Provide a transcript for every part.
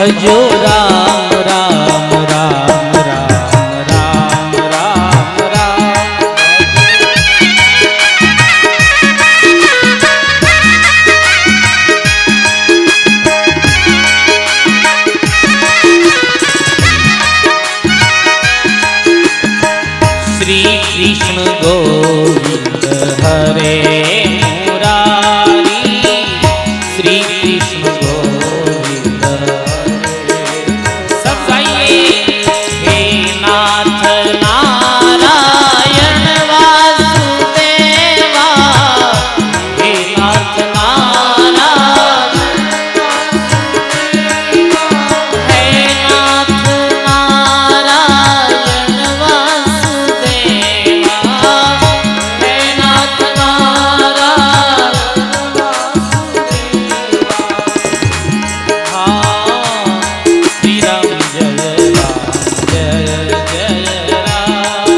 भजो राम राम राम राम राम राम राम। श्री कृष्ण गोविंद हरे मुरारी, श्री कृष्ण गोविंद हरे। सब गाइए। हे नाथ नारायण वासुदेवा, हे नाथ नारायण हे नाथ नारायण वासुदेवा, हे नाथ नारायण वासुदेवा। हाँ श्री राम जय राम जय जय राम।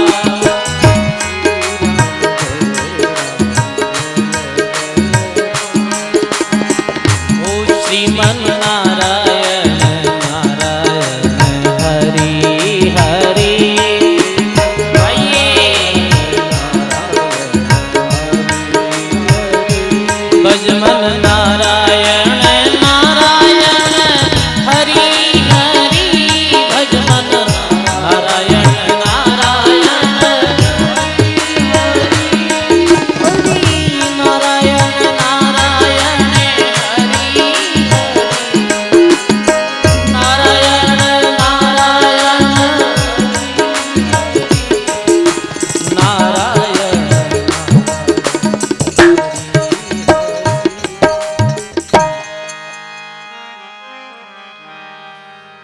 ओ श्रीमन नारायण नारायण हरि हरि। भजमन नारायण नारायण हरि हरि, भजमन नारायण नारायण हरि नारायण नारायण हरि नारायण नारायण नारायण।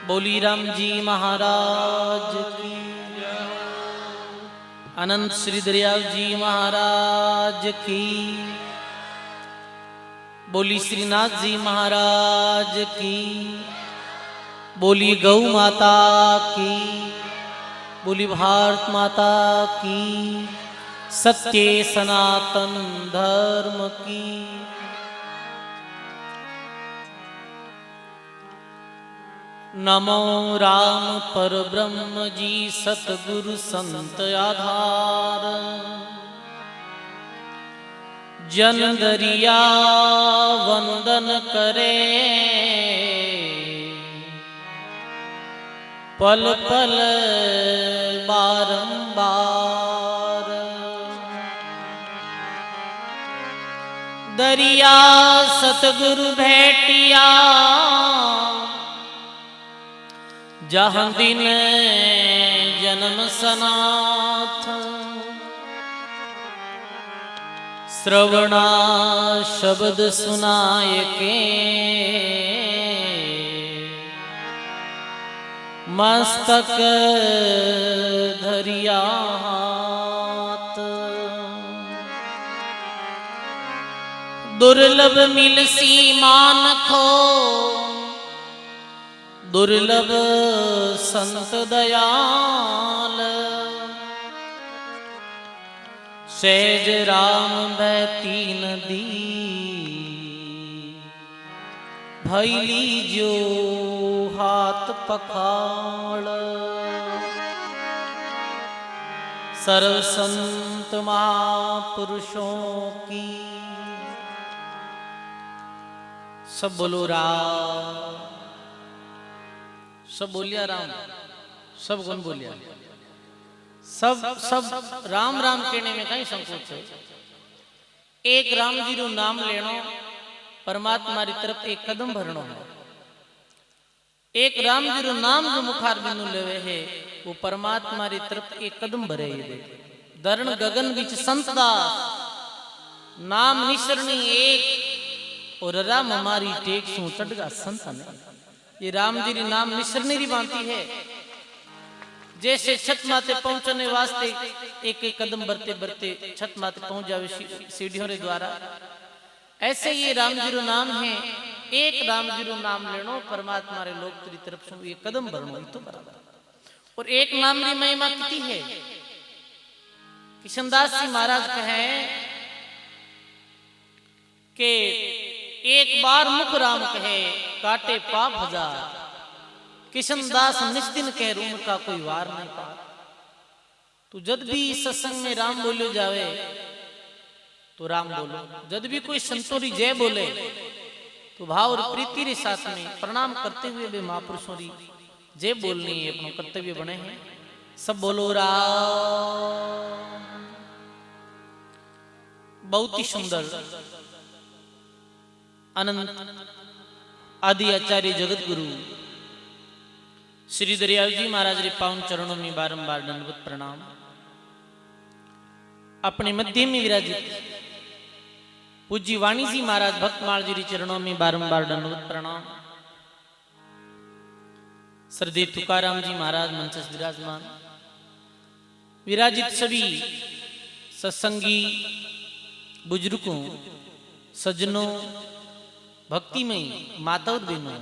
बोली राम जी महाराज की, अनंत श्री दरियाव जी महाराज की, बोली श्रीनाथ जी महाराज की, बोली गौ माता की, बोली भारत माता की, सत्य सनातन धर्म की। नमो राम पर ब्रह्म जी सतगुरु संत आधार, जन दरिया वंदन करे, पल पल बारंबार। दरिया सतगुरु भेटिया, जहाँ दिन जन्म सनाथ, श्रवणा शब्द सुनाय के, मस्तक धरिया हाथ। दुर्लभ मिलसी मानखो, दुर्लभ संत दयाल, सहज राम बहती नदी, भैली जो हाथ पखाड़। सर्व संत महापुरुषों की सब बोलो राम, सब बोलिया राम, सब गुण बोलिया, सब राम राम कहने में कहीं संकोच है। एक राम जी रू नाम लेनो, परमात्मा री तरफ एक कदम भरनो है। एक राम जी रू नाम जो मुखार बिनु लेवे है, वो परमात्मा री तरफ एक कदम भरे ये। दरण गगन बिच संत दास, नाम निसरणी एक, और राम हमारी टेक सू चढ़गा संत ने। ये राम जी री नाम निसरनी री बांती है। जैसे छत माते पहुंचने वास्ते एक एक कदम बढ़ते बढ़ते छत माते पहुंच जावे सीढ़ियों रे द्वारा, ऐसे ये राम जी रो नाम है। एक राम जी रो नाम लेनो, परमात्मा रे लोक तेरी तरफ से ये कदम बढ़नो, ये तो बराबर। और एक नाम री महिमा कितनी है। किशनदास जी महाराज कहे कि एक बार मुख राम कहे, काटे पाप हजार। किशनदास निस्दिन कह रूम का कोई वार नहीं पा। तो जब भी सत्संग में राम बोलो जावे तो राम बोलो, जब भी कोई संतोरी जय बोले तो भाव और प्रीति के साथ में प्रणाम करते हुए वे महापुरुषों की जय बोलनी है, अपना कर्तव्य बने हैं। सब बोलो राम। बहुत ही सुंदर अनंत आदि आचार्य जगत गुरु श्री दरियाव जी महाराज रे पावन चरणों में बारंबार दंडवत प्रणाम। अपने मध्य में विराजित पूज्य वाणी जी महाराज भक्तमाल जी रे चरणों में बारंबार दंडवत प्रणाम। श्रद्धेय तुकाराम जी महाराज मंचस विराजमान, विराजित सभी सत्संगी बुजुर्गों, सज्जनों, भक्तिमय माता और बहनों,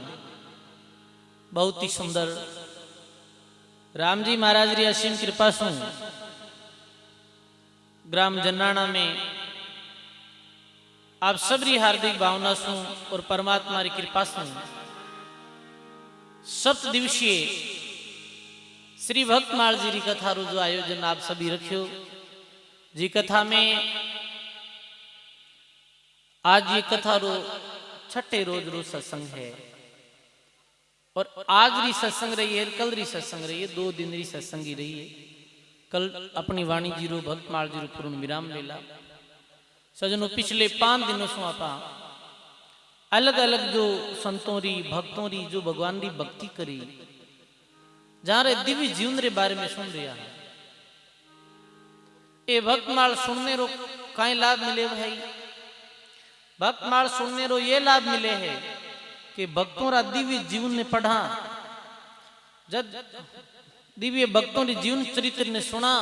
बहुत ही सुंदर राम जी महाराज री असीम कृपा सु ग्राम जन्नाणा में आप सबरी हार्दिक भावना सु और परमात्मा री कृपा सु सप्त दिवसीय श्री भक्तमाल जी री कथा रो जो आयोजन आप सभी रखियो। जी कथा में आज ये कथा रो छठे रोज रो सत्संग है और आज री सत्संग रही है, कल री सत्संग रही है, 2 दिन री सत्संगी रही है। कल अपनी वाणी जीरो भक्तमाल जीरो पूर्ण विराम मेला। सजनों पिछले 5 दिनों से आप अलग अलग जो संतों री भक्तों री जो भगवान री भक्ति करी जहां रे दिव्य जीवन रे बारे में सुन रहा है। ये भक्तमाल सुनने रो कई लाभ मिले भाई, भक्तमाल सुनने रो ये लाभ मिले है कि भक्तों रा दिव्य जीवन ने पढ़ा, जब दिव्य भक्तों के जीवन चरित्र ने सुना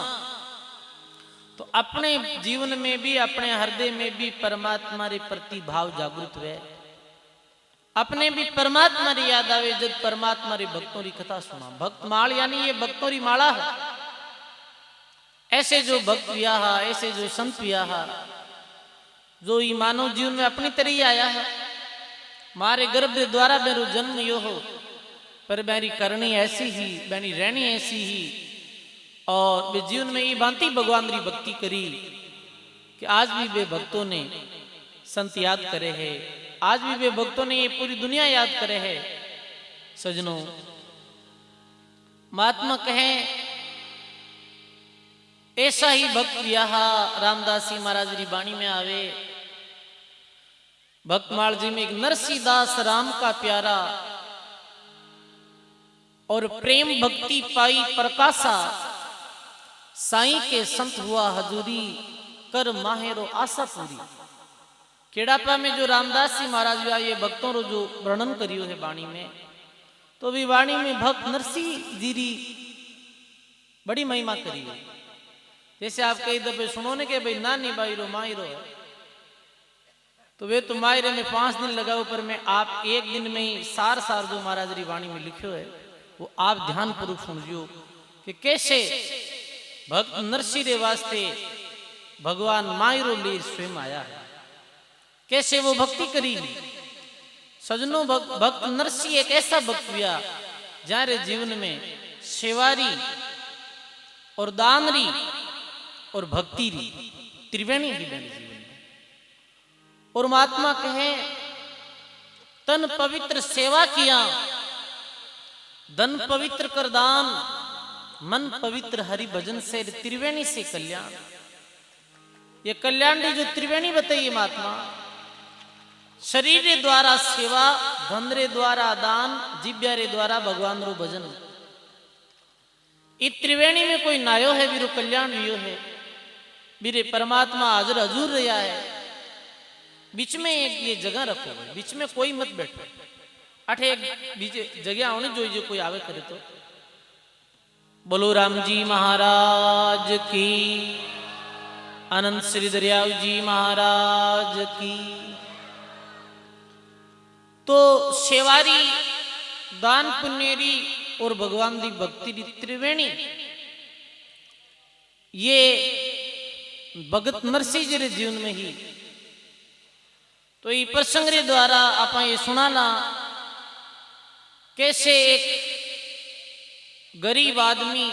तो अपने जीवन में भी अपने हृदय में भी परमात्मा रे प्रति भाव जागृत हुए, अपने भी परमात्मा री याद आवे जब परमात्मा री भक्तों की कथा सुना। भक्तमाल यानी ये भक्तों की माला है। ऐसे जो भक्त वियाह, ऐसे जो संत वियाह जो ये मानव जीवन में अपनी तरह ही आया है। मारे गर्भ के द्वारा मेरो जन्म यो हो, पर मेरी करनी ऐसी ही, मेरी रहनी ऐसी ही, और वे जीवन में ये भांति भगवान की भक्ति करी कि आज भी वे भक्तों ने संत याद करे है, आज भी वे भक्तों ने ये पूरी दुनिया याद करे है। सजनों महात्मा कहें ऐसा ही भक्त वियाह रामदास जी महाराज की वाणी में आवे। भक्तमाल जी में एक नरसीदास राम का प्यारा और प्रेम भक्ति पाई प्रकाशा, साईं के संत हुआ हजूरी कर माहेरो आशा पूरी। केड़ापा में जो रामदास जी महाराज ये भक्तों रो जो वर्णन करियो है वाणी में, तो भी वाणी में भक्त नरसिंह जी री बड़ी महिमा करी है। जैसे आप कई दफे सुनो ने के भाई नानी बाईरो माईरो, तो वे तो मायरे में 5 दिन लगाओ, पर मैं आप 1 दिन में ही सार सार जो महाराज री वाणी में लिखियो है वो आप ध्यान पूर्वक सुनियो कि कैसे भक्त नरसिंह रे वास्ते भगवान मायरो लीर स्वयं आया है, कैसे वो भक्ति करी। सजनों भक्त नरसिंह एक ऐसा भक्त हुआ जारे जीवन में सेवारी और दानरी और भक्ति री त्रिवेणी की बनी जीवन में। और महात्मा कहे तन पवित्र सेवा किया, धन पवित्र कर दान, मन पवित्र हरि भजन से त्रिवेणी से कल्याण। ये कल्याण की जो त्रिवेणी बताइए महात्मा, शरीर रे द्वारा सेवा, धन रे द्वारा दान, जिब्या रे द्वारा भगवान रो भजन। इस त्रिवेणी में कोई नायो है वीरो कल्याण वियो है, वीरे परमात्मा हाजिर हजूर रहा है। बीच में एक ये जगह रखो, बीच में कोई मत बैठो, अठे एक बीच जगह होनी जो कोई आवे करे तो। बोलो राम जी महाराज की, अनंत श्री दरियाव जी महाराज की। तो सेवारी, दान पुण्यरी और भगवान की भक्ति की त्रिवेणी, ये भगत नरसिंह जी रे जीवन में ही। तो ये प्रसंग रे द्वारा आप ये सुनाना कैसे एक गरीब आदमी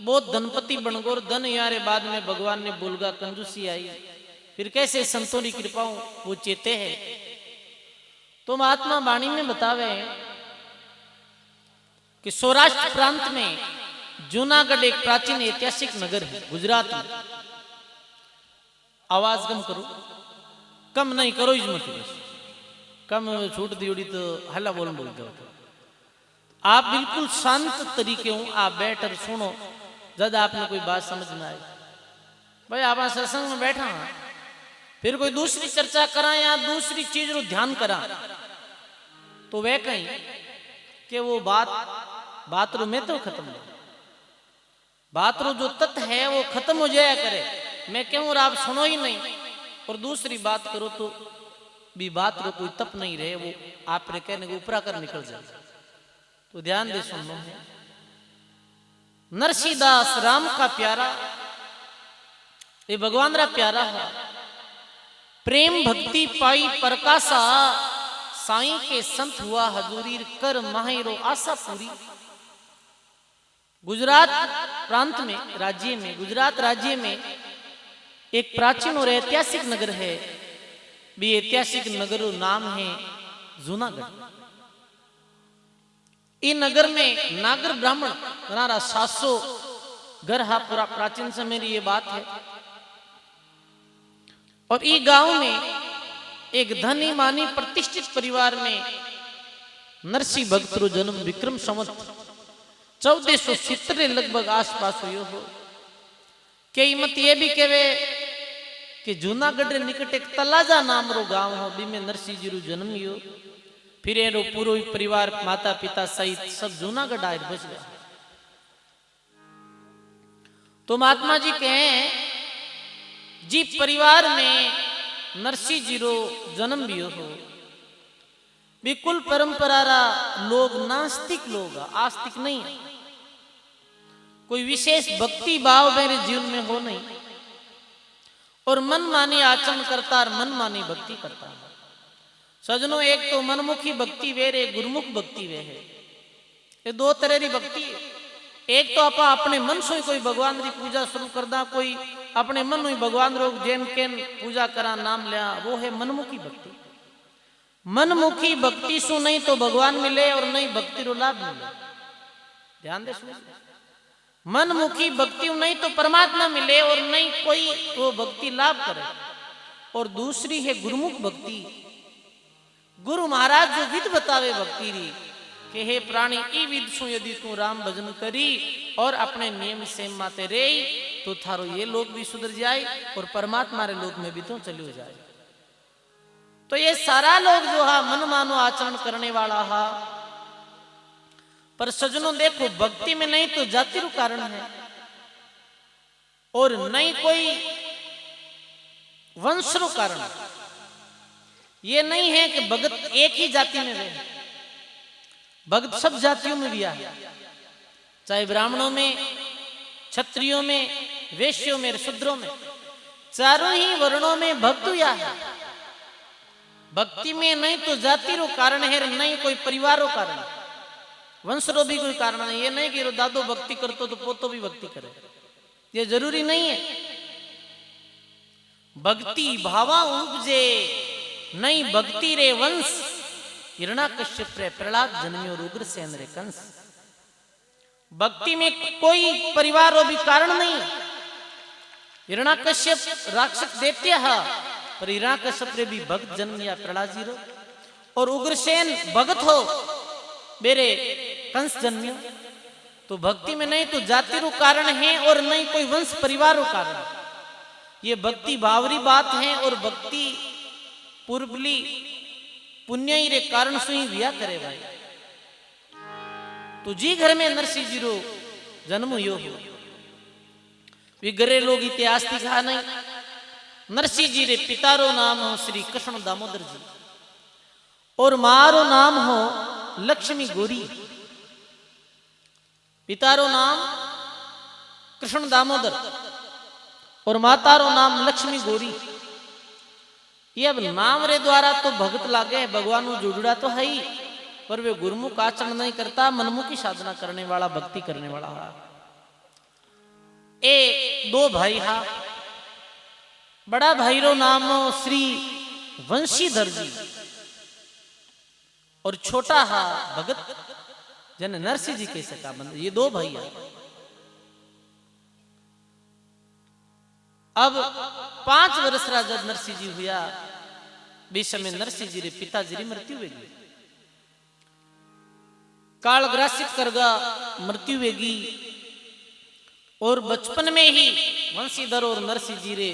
बहुत धनपति बन गो, धन यारे बाद में भगवान ने बोलगा कंजूसी आई, फिर कैसे संतों की कृपाओं वो चेते है। तो महात्मा वाणी में बतावे कि सौराष्ट्र प्रांत में जूनागढ़ एक प्राचीन ऐतिहासिक नगर है गुजरात में। आवाज कम करो, कम नहीं करो इजमत, कम छूट दी तो हल्ला बोल जाओ। आप बिल्कुल शांत तरीके हो, आप बैठ और सुनो, जब आपने कोई बात समझ में आए। भाई आप सत्संग में बैठा फिर कोई दूसरी चर्चा करा या दूसरी चीज रो ध्यान करा तो वह कहीं कि वो बात रो में तो खत्म हो, बात रो जो तत्व है वो खत्म हो जाया करे। मैं कहूँ और आप सुनो ही नहीं और दूसरी बात करो तो भी बात रो कोई तप नहीं रहे, वो आप रे कहने को ऊपरा कर निकल जाए। तो ध्यान दे सुनो है। नरसिंहदास राम का प्यारा, ये भगवान रा प्यारा है। प्रेम भक्ति पाई प्रकाशा, साईं के संत हुआ हजूरी, कर माहिरो आशा पूरी। गुजरात प्रांत में, राज्य में, गुजरात राज्य में एक प्राचीन और ऐतिहासिक नगर है। भी ऐतिहासिक नगर नाम है जूनागढ़। इस नगर में नागर ब्राह्मण घरारा 700 घर हा, पूरा प्राचीन समय की ये बात है। और इस गांव में एक धनी मानी प्रतिष्ठित परिवार में नरसिंह भक्त रो जन्म विक्रम संवत 1470 लगभग आसपास हुयो हो। कई मत ये भी कहे कि जूनागढ़ निकट एक तलाजा नाम रो गांव हो, बी में नरसिंह जी रो जन्म हुयो। फिर एरो पूरो परिवार माता पिता सहित सब जूनागढ़ आए बस गया। तो महात्मा जी कहें जी परिवार में नरसिंह जी रो जन्म भी हो, बिल्कुल परंपरा रा लोग नास्तिक लोग, आस्तिक नहीं है। कोई विशेष भक्ति भाव मेरे जीवन में हो नहीं और मन मानी आचरण करता और मन मानी भक्ति करता है। सजनों एक तो मनमुखी भक्ति वे रे, गुरुमुख भक्ति वे है। ये दो तरह की भक्ति है। एक तो आपा अपने मन से कोई भगवान की पूजा शुरू करदा, कोई अपने मन में भगवान रो जैन केन पूजा करा नाम लिया, वो है मनमुखी भक्ति। मनमुखी भक्ति सु नहीं तो भगवान मिले और नहीं भक्ति रो लाभ मिले। ध्यान दे सुन, मनमुखी भक्ति नहीं तो परमात्मा मिले और नहीं कोई वो भक्ति लाभ करे। और दूसरी है गुरुमुख भक्ति। गुरु महाराज जो विध बतावे भक्ति री कि हे प्राणी ई विध सु यदि तू राम भजन करी और अपने नियम से माते रे तो थारो ये लोग भी सुधर जाए और परमात्मा रे लोग में भी तो चलियो जाए। तो ये सारा लोग जो हा मन मानो आचरण करने वाला हा, पर सजनों देखो भक्ति में नहीं तो जाति रू कारण है और नहीं कोई वंश रू कारण है। ये नहीं है कि भगत एक ही जाति में रहे, भगत सब जातियों में भी है, चाहे ब्राह्मणों में, क्षत्रियों में, वैश्यों में, शूद्रों में, चारों ही वर्णों में भक्त या है। भक्ति में नहीं तो जाति रो कारण है, नहीं कोई परिवार रो कारण है, वंश रो भी कोई कारण नहीं। ये नहीं कि दादो भक्ति करतो तो पोतो भी भक्ति करे, ये जरूरी नहीं है। भक्ति भावा उपजे नहीं भक्ति रे वंश, हिरण्याकश्यप रे प्रहलाद जन्मियो उग्रसेन रे कंस। भक्ति में कोई परिवार रो भी कारण नहीं। हिरण्याकश्यप राक्षस दैत्य है, पर हिरण्याकश्यप रे भी भक्त जन्म या प्रहलाद जी रो, और उग्रसेन भगत हो मेरे कंस जन्मियो। तो भक्ति में नहीं तो जाति रो कारण है और नहीं कोई वंश परिवार रो कारण। ये भक्ति भावरी बात है और भक्ति पूर्वली पुण्य रे कारण से ही विया करे भाई। तो जी घर में नरसिंह जी रो जन्म हुयो हो, वे घरे लोग इतिहास दिखा नहीं। नरसिंह जी रे पिता रो नाम हो श्री कृष्ण दामोदर जी और मां रो नाम हो लक्ष्मी गौरी। पिता रो नाम कृष्ण दामोदर और माता रो नाम लक्ष्मी गौरी। ये अब नाम रे द्वारा तो भगत लागे, भगवान जोड़ुड़ा तो है ही, पर वे गुरुमुख आचरण नहीं करता, मनमुखी साधना करने वाला, भक्ति करने वाला हा। ए दो भाई हा, बड़ा भाई रो नाम श्री वंशीधर जी और छोटा हा भगत जन नरसिंह जी कह सका बंद। ये दो भाई है। अब 5 वर्ष राजा नरसिंह जी हुआ, बीच में नरसिंह जी रे पिताजी री मृत्यु होगी, काल ग्रासित करगा मृत्यु होगी। और बचपन में ही वंशीधर और नरसिंह जी रे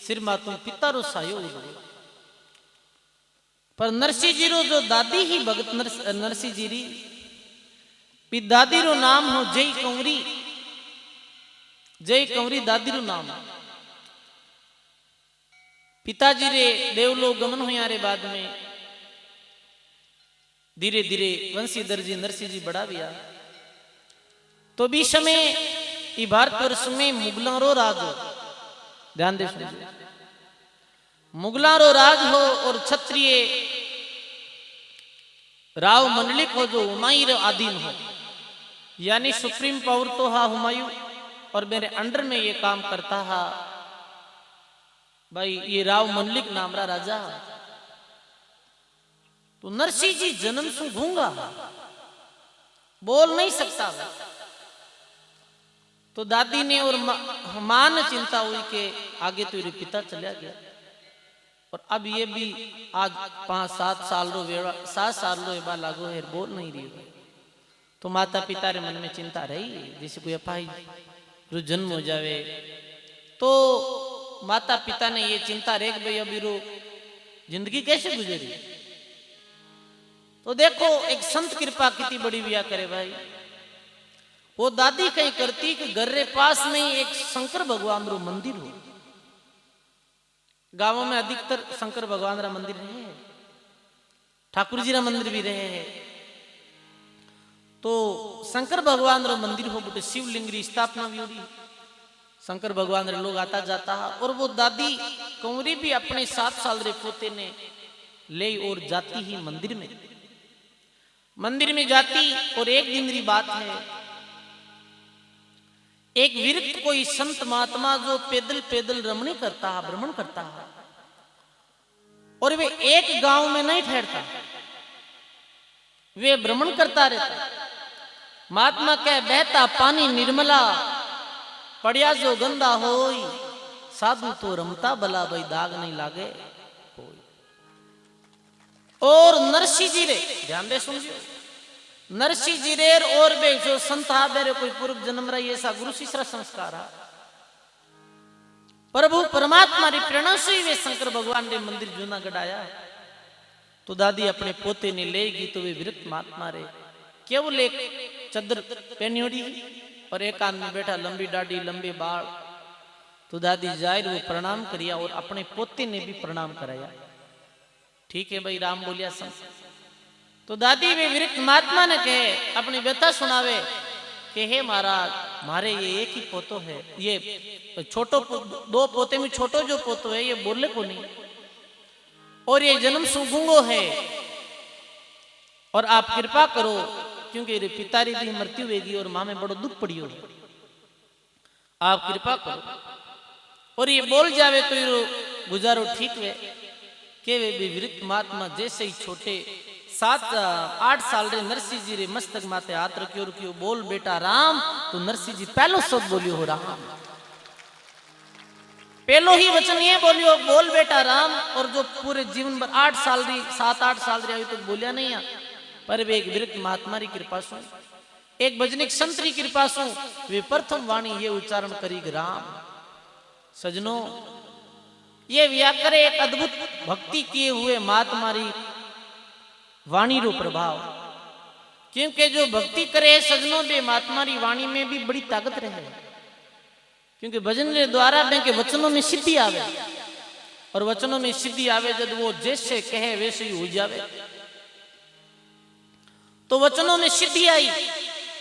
सिर मातु पिता रो सायो हो गयो। पर नरसिंह जी रो जो दादी ही भगत नरसिंह जी री दादी रो नाम हो जय कंवरी, जय कंवरी दादी रो नाम। पिताजी रे देवलोक गमन हुआ रे बाद में धीरे धीरे वंशीधर जी नरसिंह जी बड़ा गया। तो भी समय ये भारतवर्ष में मुगलों रो राज हो, ध्यान दे सुनिए, मुगलों रो राज हो और क्षत्रिय राव मंडलिक हो जो हुमायूं रो अधीन हो, यानी सुप्रीम पावर तो हा हुमायूं और मेरे अंडर में ये काम करता हा भाई ये राव मंडलिक नाम रा राजा। तो नरसिंह जी जन्म से गूंगा, बोल नहीं सकता। तो दादी ने और मां ने चिंता हुई कि आगे तो ये पिता चला गया और अब ये भी आज 5-7 साल रो 7 साल रो एबा लागो है, बोल नहीं रही। तो माता पिता रे मन में चिंता रही, जैसे कोई अपाई रो जन्म हो जावे। तो माता पिता ने ये चिंता रही भाई अभी रो जिंदगी कैसे गुजरी। तो देखो एक संत कृपा कितनी बड़ी बिया करे भाई। वो दादी कहीं करती कि घर रे पास में ही एक शंकर भगवान रो मंदिर हो। गांवों में अधिकतर शंकर भगवान रा मंदिर रहे है, ठाकुर जी रा मंदिर भी रहे है। तो शंकर भगवान रो मंदिर हो बटे शिवलिंग री स्थापना भी होगी, शंकर भगवान रे लोग आता जाता है। और वो दादी कंवरी भी अपने 7 साल रे पोते ने ले और जाती ही मंदिर में जाती। और एक दिन री बात है, एक विरक्त कोई संत महात्मा जो पैदल पैदल रमणी करता है, भ्रमण करता है, और वे एक गांव में नहीं ठहरता, वे भ्रमण करता रहता। महात्मा कह बहता पानी निर्मला, पड़िया जो गंदा होई, साधु तो रमता भला भाई दाग नहीं लागे कोई। और नरसिंह जी रे ध्यान दे सुनिए, नरसिंह जी रे और बे जो संत हा बेरे कोई पूर्व जन्म रही ऐसा गुरु शिष्य संस्कार हा। प्रभु परमात्मा री प्रेरणा से वे शंकर भगवान रे मंदिर जूनागढ़ आया। तो दादी अपने पोते ने लेगी तो वे विरक्त महात्मा रे केवल एक चद्दर पहनी और एक कान में बैठा, लंबी दाढ़ी लंबे बाल। तो दादी जाहिर वो प्रणाम करिया और अपने पोते ने भी प्रणाम कराया। ठीक है भाई राम बोलिया संत। तो दादी वे विरक्त महात्मा ने कहे अपनी व्यथा सुनावे कि हे महाराज मारे ये एक ही पोतो है, ये छोटो 2 पोते में छोटो जो पोतो है ये बोले को नहीं, और ये जन्म सुगुंगो है, और आप कृपा करो क्योंकि रे पितारी की मृत्यु होगी और मां में बड़ो दुख पड़ियो, आप कृपा करो। और ये बोल जावे तो ये गुजारो ठीक है के वे भी विरक्त महात्मा जैसे ही छोटे 7-8 साल रे नरसिंह जी रे मस्तक माते हाथ रखियो रुकियो बोल बेटा राम। तो नरसिंह जी पहलो शब्द बोलियो हो राम, पहलो ही वचन ये बोलियो बोल बेटा राम। और जो पूरे जीवन भर 7-8 साल रे अभी तक बोलिया नहीं है, पर वे एक विरक्त महात्मा री कृपा सु, एक भजनिक संत री कृपा सु वे प्रथम वाणी ये उच्चारण करी राम। सजनों ये व्याकर एक अद्भुत भक्ति किए हुए महात्मा री वाणी रो प्रभाव, क्योंकि जो भक्ति करे सजनों बे महात्मा री वाणी में भी बड़ी ताकत रहे, क्योंकि भजन के द्वारा के वचनों में सिद्धि आवे, और वचनों में सिद्धि आवे जब वो जैसे कहे वैसे ही हो जावे। तो वचनों में सिद्धि आई,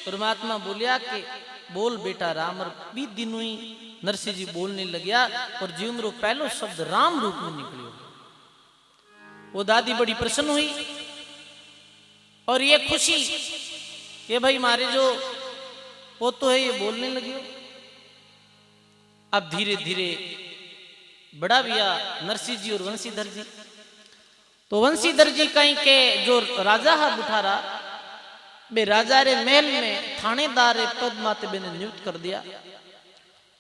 परमात्मा बोलिया कि बोल बेटा राम। और 20 दिन हुई नरसिंह जी बोलने लग गया और जीवन रो पहलो शब्द राम रूप में निकलियो। वो दादी बड़ी प्रसन्न हुई और ये खुशी कि भाई हमारे जो पोतो है ये बोलने लगे। अब धीरे धीरे बड़ा भैया नरसिंह जी और वंशीधर जी, तो वंशीधर जी कहीं के जो राजा है बुठारा बे राजा रे महल में थानेदार पद माते बेने नियुक्त कर दिया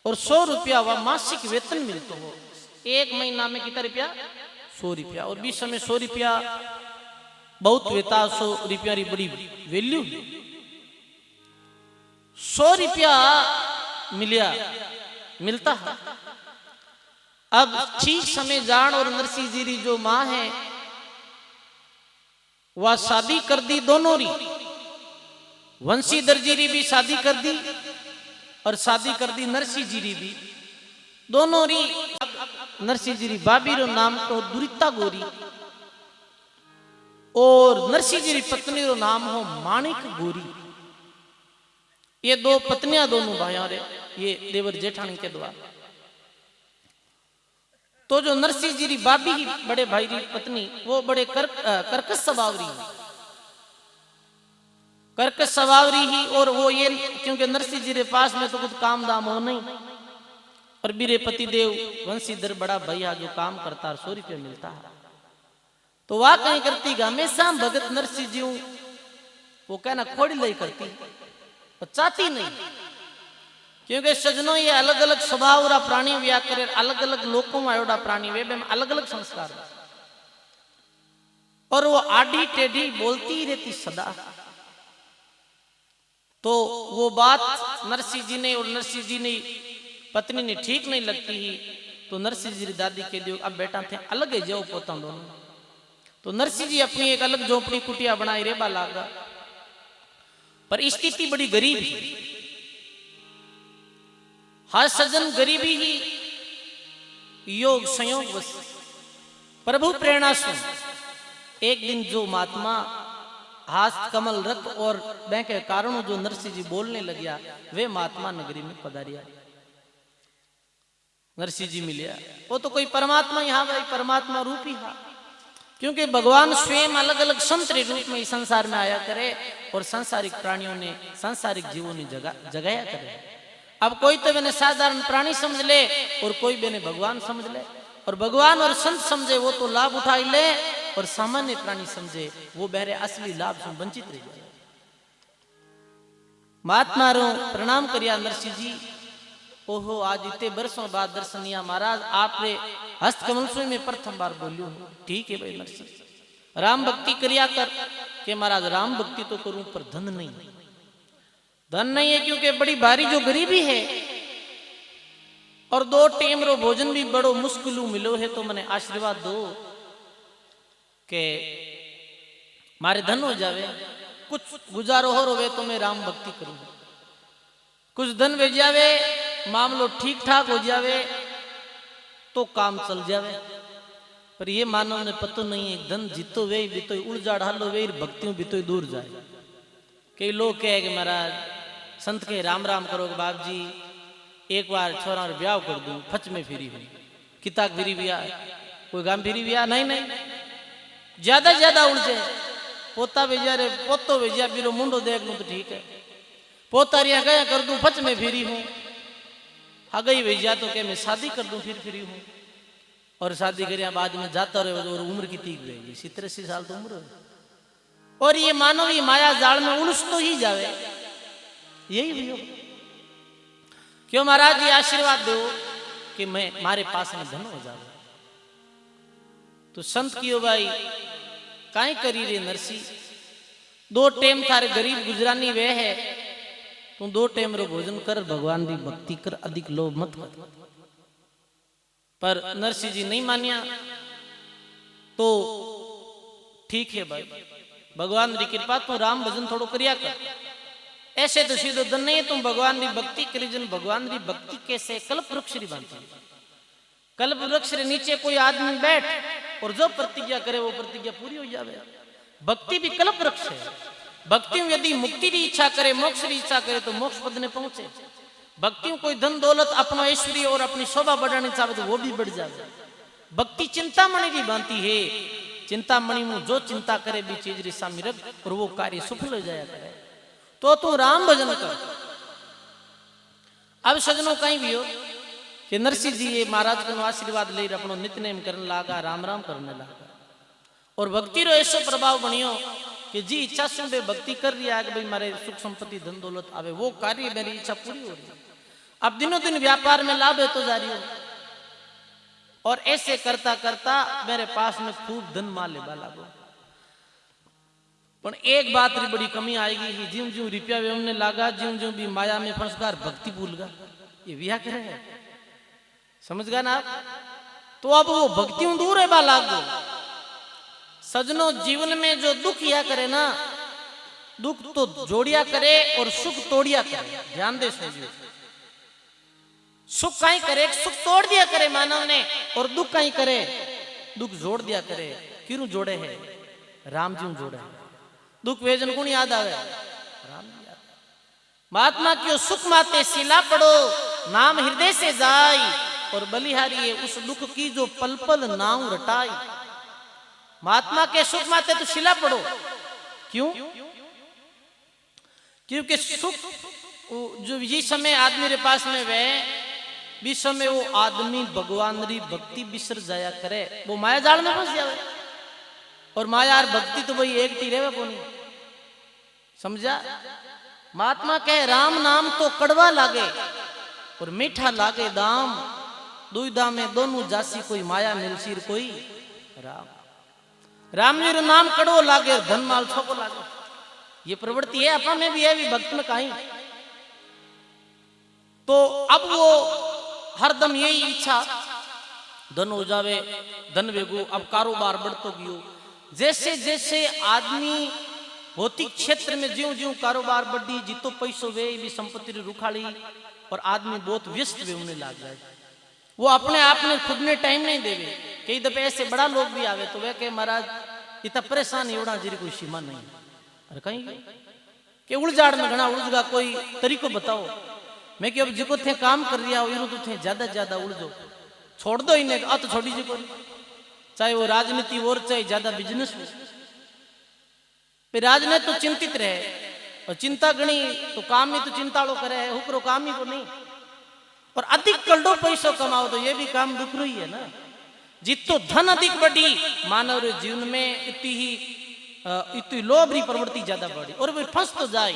और 100 रुपया वह मासिक वेतन मिलता हो। एक महीना में कितना रुपया? 100 रुपया। और बीच समय 100 रुपया बहुत वेता, 100 रुपया री बड़ी वैल्यू। 100 रुपया मिलता है। अब ठीक समय जान और नरसिंह जी री जो मां है वह शादी कर दी दोनों री। वंशीधर जी री भी शादी कर दी और शादी कर दी नरसिंह जी री भी, दोनों री। नरसिंह जी री बाबी रो नाम तो दुरिता गोरी और नरसिंह जी री पत्नी रो नाम हो माणिक गोरी। ये दो पत्नियां दोनों भाइयों रे, ये देवर जेठानी के द्वारा। तो जो नरसिंह जी री बाबी ही बड़े भाई री पत्नी वो बड़े कर्कश स्वभाव री, कर्कश स्वभाव री ही। और वो ये क्योंकि नरसिंह जी रे पास में तो कुछ काम दाम हो नहीं, और बीरे पति देव वंशीधर बड़ा भैया जो काम करता है 100 रुपया मिलता है। तो वह कहीं करती हमेशा भगत नरसिंह जी वो कहना खोड़ी लई करती, तो चाहती नहीं। क्योंकि सजनों ये अलग अलग स्वभाव रा प्राणी व्या करे, अलग अलग लोकों में आयोडा प्राणी वे में अलग अलग संस्कार, और वो आडी टेढ़ी बोलती ही रहती सदा। तो वो बात नरसिंह जी ने और नरसिंह जी ने पत्नी ने ठीक नहीं लगती ही, तो नरसिंह जी दादी के दियो अब बेटा थे अलग है जाओ पोता दोनों। तो नरसिंह जी अपनी एक अलग झोपड़ी कुटिया बनाई रेबा लागा, पर स्थिति बड़ी गरीब है। हर सज्जन गरीबी ही योग संयोग बस प्रभु प्रेरणा सुन। एक दिन जो महात्मा हाथ कमल रख और बैंक के कारण जो नरसिंह जी बोलने लगिया, वे महात्मा नगरी में पधारिया। नरसिंह जी मिलिया, वो तो कोई परमात्मा यहाँ भाई परमात्मा रूप ही हा। क्योंकि भगवान स्वयं अलग अलग संत के रूप में इस संसार में आया करे और सांसारिक प्राणियों ने सांसारिक जीवों ने जगाया करे। अब कोई तो मैंने साधारण प्राणी समझ ले और कोई मैंने भगवान समझ ले, और भगवान और संत समझे वो तो लाभ उठा ले, और सामान्य प्राणी समझे वो बहरे असली लाभ से वंचित रह जाए। महात्मा रो प्रणाम करिया नरसिंह जी। ओहो आज इतने वर्षों बाद दर्शनिया महाराज आपने हस्त कमल में प्रथम बार बोलियो। ठीक है भाई नरसिंह, राम भक्ति करिया कर के महाराज राम भक्ति तो करूं पर धन नहीं, धन नहीं है क्योंकि बड़ी भारी जो गरीबी है, और 2 टेम रो भोजन भी बड़ो मुश्किल मिलो है। तो मैंने आशीर्वाद दो के मारे धन हो जावे, कुछ गुजारो हो रोवे तो मैं राम भक्ति करूं, कुछ धन भेज जावे, मामलो ठीक ठाक हो जावे तो काम चल जावे। पर ये मानव ने पतो नहीं है धन जीतो वे भी तो उलझा ढालो वे भक्तियों भी तो दूर जाए। कई लोग कहे कि महाराज संत के राम राम करो बाप जी, एक बार छोरा ब्याह कर दूं फच में फिरी हुई किताब फिरी बिया कोई गाम फिरी बिया नहीं नहीं, ज्यादा उलझे। पोता भेजा रे पोतो भेजा बिरो मुंडो देख लू तो ठीक है, पोता रिया गया कर दूं फच में फिरी हूं, आ गई भेजा तो क्या मैं शादी कर दूं फिर फ्री हूं, और शादी करिया बाद में जाता रहे और उम्र की तीक रहेगी 87 साल तो उम्र, और ये मानव ये माया जाल में उलझ तो ही जावे। यही भी हो क्यों महाराज ये आशीर्वाद दो कि मैं मारे पास में धन हो जावे। तो संत कियो भाई काई करी रे नरसी, 2 टेम थारे गरीब गुजरानी वे है, तू 2 टेम रो भोजन कर, भगवान की भक्ति कर, अधिक लोभ मत कर। पर नरसिंह जी नहीं मानिया। तो ठीक है भाई भगवान की कृपा तू राम भजन थोड़ो करिया कर, ऐसे तो सीधो धन नहीं है, तुम भगवान की भक्ति करी जन भगवान की भक्ति कैसे कल्प वृक्ष री बांधती, कल्प वृक्ष रे नीचे कोई आदमी बैठ और जो प्रतिज्ञा करे वो प्रतिज्ञा पूरी हो जावे। भक्ति भी कल्प वृक्ष है। भक्ति में यदि मुक्ति की इच्छा करे मोक्ष की इच्छा करे तो मोक्ष पद ने पहुंचे। भक्ति में कोई धन दौलत अपना ऐश्वर्य और अपनी शोभा बढ़ानी चाहे तो वो भी बढ़ जाए। भक्ति चिंतामणि की बांती है चिंतामणि में जो चिंता करे भी चीज री सामी रख और वो कार्य सफल हो जाया करे। तो तू राम भजन कर। अब सजनों कहीं भी हो कि नरसिंह जी ये महाराज को आशीर्वाद ले अपनो नित्यनेम करने लागा, राम राम करने लागा और भक्ति रो ऐसो प्रभाव बनियो कि जी इच्छा से बे भक्ति कर रही है कि भाई मारे सुख संपत्ति धन दौलत आवे, वो कार्य मेरी इच्छा पूरी हो रही है। अब दिनों दिन व्यापार में लाभ है तो जा रही हो और ऐसे करता करता मेरे पास में खूब धन माल लेवा लागो। पर एक बात री बड़ी कमी आएगी कि ज्यों ज्यों रुपया वेमने लागा, ज्यों ज्यों भी माया में फंसकार भक्ति भूल गा। ये विया करे है, समझ गया ना आप? तो अब वो भक्ति दूर है लागो। सजनों जीवन में जो दुख या करे ना, दुख तो जोड़िया करे और सुख तोड़िया करे। ध्यान दे समझिए, सुख कहीं करे, सुख तोड़ दिया करे मानव ने, और दुख कहीं करे, दुख जोड़ दिया करे। क्यों जोड़े है? राम जी जोड़े है। दुख वेजन कौन याद आवे? राम जी याद। महात्मा क्यों सुख माते सिला पड़ो, नाम हृदय से जाई, और बलिहारी है उस दुख की जो पल पल नाम रटाई। महात्मा के सुख माते तो सिला पड़ो। क्यों? क्योंकि सुख जो जिस समय आदमी के पास में वे भी समय वो आदमी भगवान री भक्ति बिसर जाया करे, वो माया जाल में फंस जावे। और माया और भक्ति तो भाई एक टी रेवे कोनी, समझा? महात्मा कहे राम नाम तो कड़वा लागे और मीठा लागे दाम, दुविधा में दोनों जासी कोई माया मिल सिर कोई राम। राम जी नाम कड़वो लागे, धन माल छोको लागे। ये प्रवृत्ति है अपन में भी है, भी भक्त में कहीं। तो अब वो हरदम यही इच्छा, धन हो जावे, धन वेगो, अब कारोबार बढ़तो गयो। जैसे जैसे आदमी भौतिक क्षेत्र में ज्यों ज्यों कारोबार बढ़ी, जितो पैसो वे भी संपत्ति रुखाड़ी और आदमी बहुत व्यस्त वे उन्हें लाग जाए। वो अपने आप में खुद ने टाइम नहीं देवे। कई दफे ऐसे बड़ा लोग भी आवे तो वे कहे महाराज इतना परेशान एवड़ा जी कोई सीमा नहीं। अरे कहीं के उलझाड़ में घना उलझ गा, कोई तरीको बताओ। मैं कि अब जिको थे काम कर रिया हो तो थे ज्यादा उलझो, छोड़ दो इन्हें, तो छोड़ी जी को, चाहे वो राजनीति और चाहे ज्यादा बिजनेस हो। राजनीति तो चिंतित रहे और चिंता गणी तो काम ही तो चिंताड़ो करे है, हुक्रो काम ही को नहीं। और अधिक कल्डो पैसो कमाओ तो ये भी काम दुख रही है ना। जितो धन अधिक बढ़ी मानव रे जीवन में इतनी लोभ री प्रवृत्ति ज्यादा बढ़ी और वे फंस तो जाए।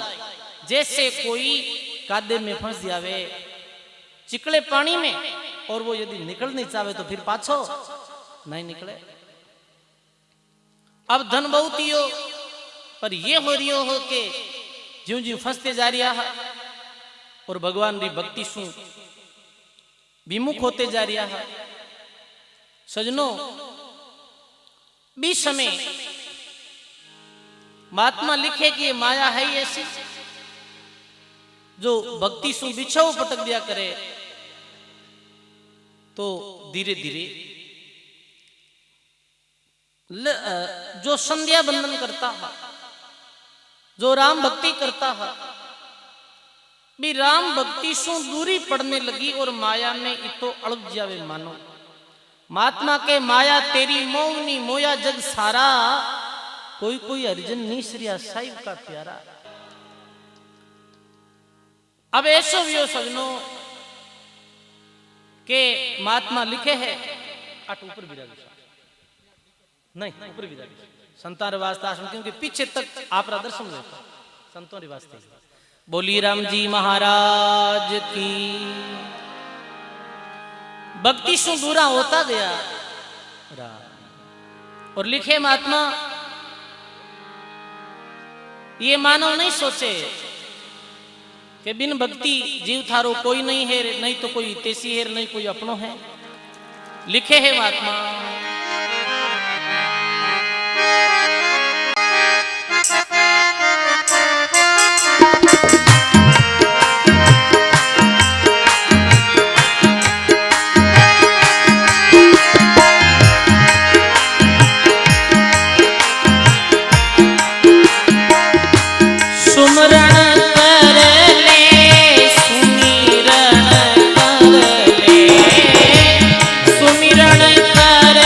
जैसे कोई कादे में फंस जावे चिकले पानी में, और वो यदि निकल नहीं चाहे तो फिर पाछो नहीं निकले। अब धन बहुत ही हो, पर ये हो रही हो के ज्यों ज्यों फंसते जा रहा है और भगवान री भक्ति सु विमुख होते जा रहा है। सजनों बीच समय महात्मा लिखे कि ये माया है ही ऐसी जो भक्ति सु बिछाओ पटक दिया करे, तो धीरे धीरे जो संध्या बंधन करता है, जो राम भक्ति करता है, भी राम भक्ति सु दूरी पड़ने लगी और माया में इतो अड़ब जावे मानो। महात्मा के माया तेरी मोहनी मोया जग सारा, कोई कोई हरिजन निसरिया साहिब का प्यारा। अब ऐसो भी हो सजनों के महात्मा लिखे है अट ऊपर विराज नहीं ऊपर विराज संतान वास्ता आश्रम, क्योंकि पीछे तक आप दर्शन लेता संतों वास्ते। बोली राम जी महाराज की। भक्ति सु दूरा होता गया और लिखे महात्मा ये मानव नहीं सोचे कि बिन भक्ति जीव थारो कोई नहीं है, नहीं तो कोई तेसी है, नहीं कोई अपनो है। लिखे है महात्मा सुमिरण कर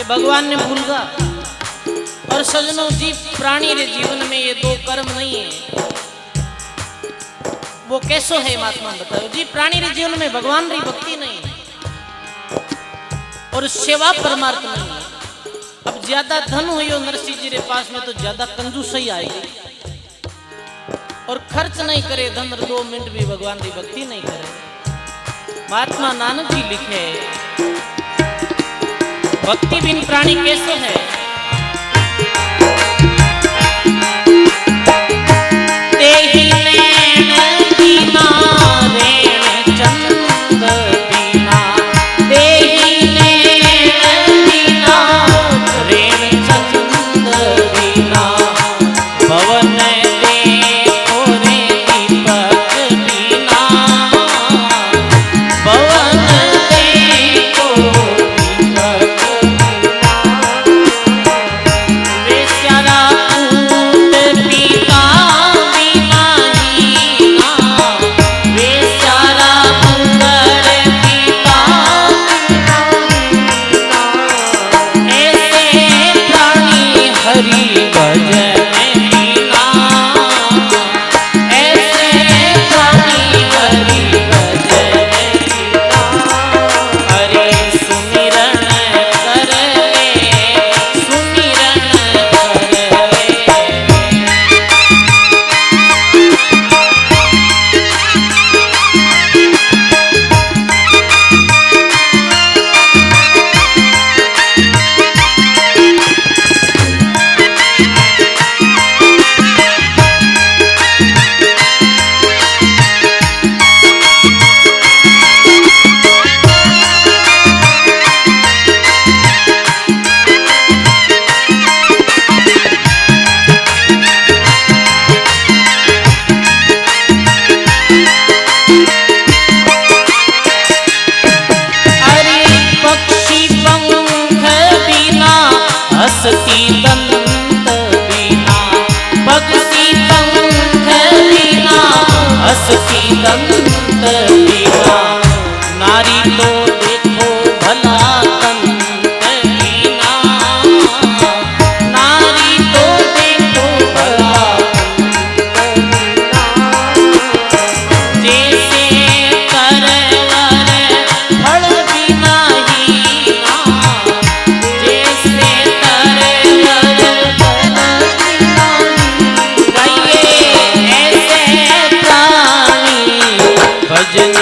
ये भगवान ने भूल गा। और सजनों जी प्राणी रे जीवन में ये दो कर्म नहीं है। वो कैसो है महात्मा बताओ जी। प्राणी रे जीवन में भगवान री भक्ति नहीं है और सेवा परमार्थ नहीं है। अब ज्यादा धन हो यो नरसिंह जी रे पास में तो ज्यादा कंजूसई आएगी और खर्च नहीं करे धन 2 मिनट भी भगवान की भक्ति नहीं करे। महात्मा नानक जी लिखे भक्ति बिन प्राणी कैसे है। तेहि नैन दीना रेण चंद दीना, तेहि नैन दीना रेण चंद दीना, भवन देखो रे दीपक दीना, भवन देखो दीपक दीना, बेचारा पूत पिता बिना हीना, बेचारा पुत्र पिता बिना हीना, ऐसे प्राणी हरि भजन हीना, ऐसे प्राणी हरि भजन हीना, हरि सुमिरन कर ले, सुमिरन कर ले। अरे पक्षी पंख बिना हंसती दंत बिना, पक्षी पंख बिना हंसती दंत बिना, नारी तो देखो भला तंत बिना, नारी तो देखो भला तंत बिना, जैसे करवर फल बिना हीना, जैसे करवर फल बिना हीना, गाइए ऐसे प्राणी भजन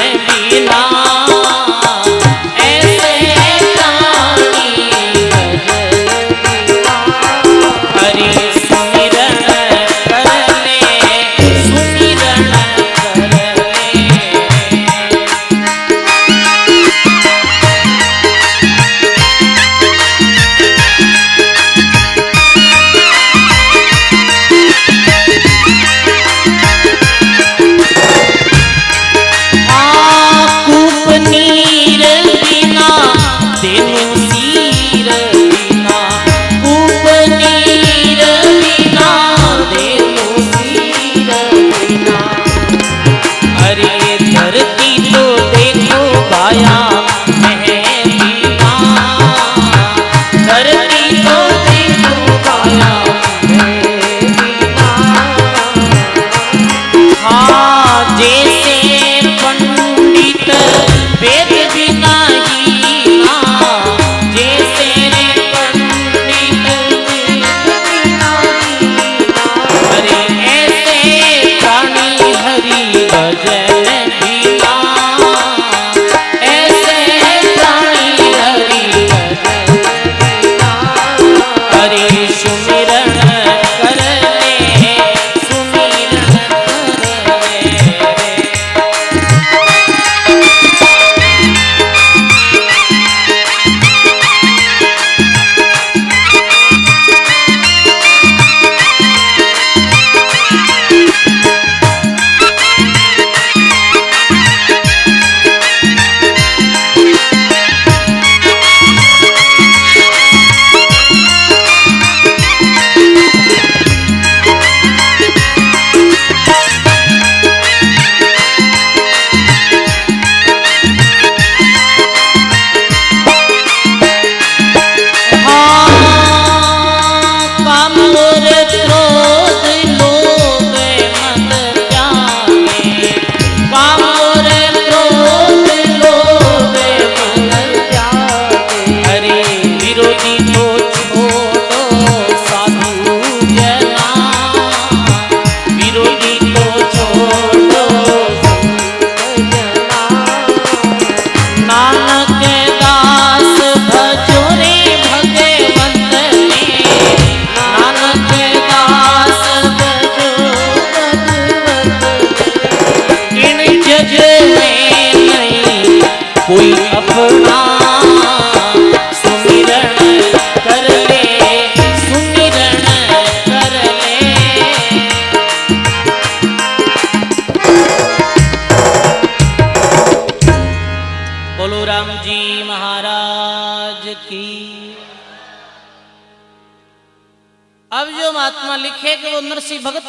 अब जो महात्मा लिखे कि वो नरसिंह भगत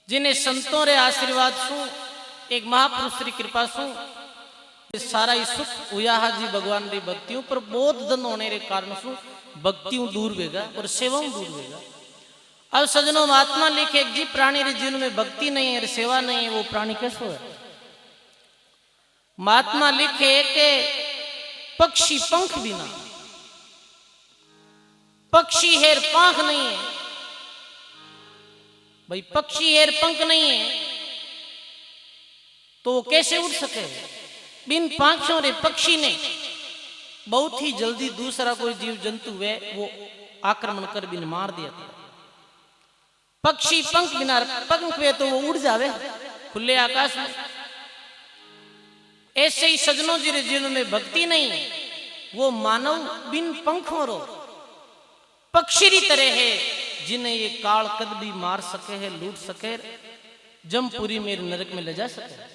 जिन्हें संतों रे आशीर्वाद सु एक महापुरुष री कृपा सु सारा ही सुख हुआ जी भगवान री भक्तियों पर बोध धन होने रे कारण सु भक्तियों दूर वेगा और सेवाओं दूर वेगा। अब सजनों महात्मा लिखे जी प्राणी रे जीवन में भक्ति नहीं है, सेवा नहीं है, वो प्राणी कैसो है। महात्मा लिखे के पक्षी पंख बिना, पक्षी हेर पंख नहीं है भाई, पक्षी हेर पंख नहीं है तो कैसे उड़ सके। बिन पंखों रे पक्षी ने बहुत ही जल्दी दूसरा कोई जीव जंतु वे वो आक्रमण कर बिन मार दिया था। पक्षी पंख बिना पंख वे तो वो उड़ जावे खुले आकाश में। ऐसे ही सजनों जी रे जीवन में भक्ति नहीं, वो मानव बिन पंखों रो पक्षी री तरह है जिन्हें ये काल कद भी मार सके है, लूट सके, जमपुरी में नरक में ले जा सके।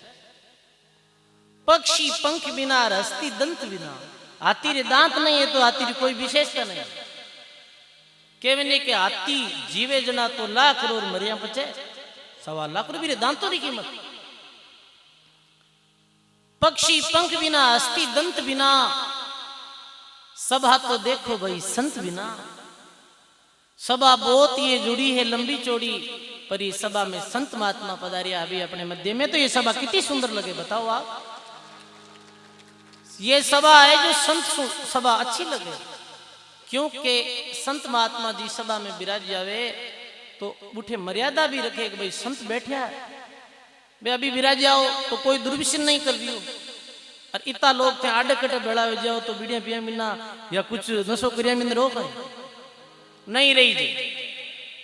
पक्षी पंख बिना, हस्ती दंत बिना, हाथी रे दांत नहीं है तो हाथी री कोई विशेषता नहीं। कहने के हाथी जीवे जना तो लाख करोड़ मरिया बचे, 1.25 लाख रुपये दांतों की कीमत। पक्षी पंख बिना, हस्ती दंत बिना, सभा तो देखो भाई संत बिना। सभा बहुत ये जुड़ी है लंबी चौड़ी, पर ये सभा में संत महात्मा पधारिया अभी अपने मध्य में, तो ये सभा कितनी सुंदर लगे बताओ आप। ये सभा है जो संत सभा अच्छी लगे, क्योंकि संत महात्मा जी सभा में विराज जावे तो उठे मर्यादा भी रखे कि भाई संत बैठा है, वे अभी विराज जाओ तो कोई दुर्विशन नहीं कर दियो। और इतना लोग थे आडे कटे बेड़ावे जाओ तो बीड़िया पिया मिलना या कुछ नशो करिया मिल रोक नहीं रही जी।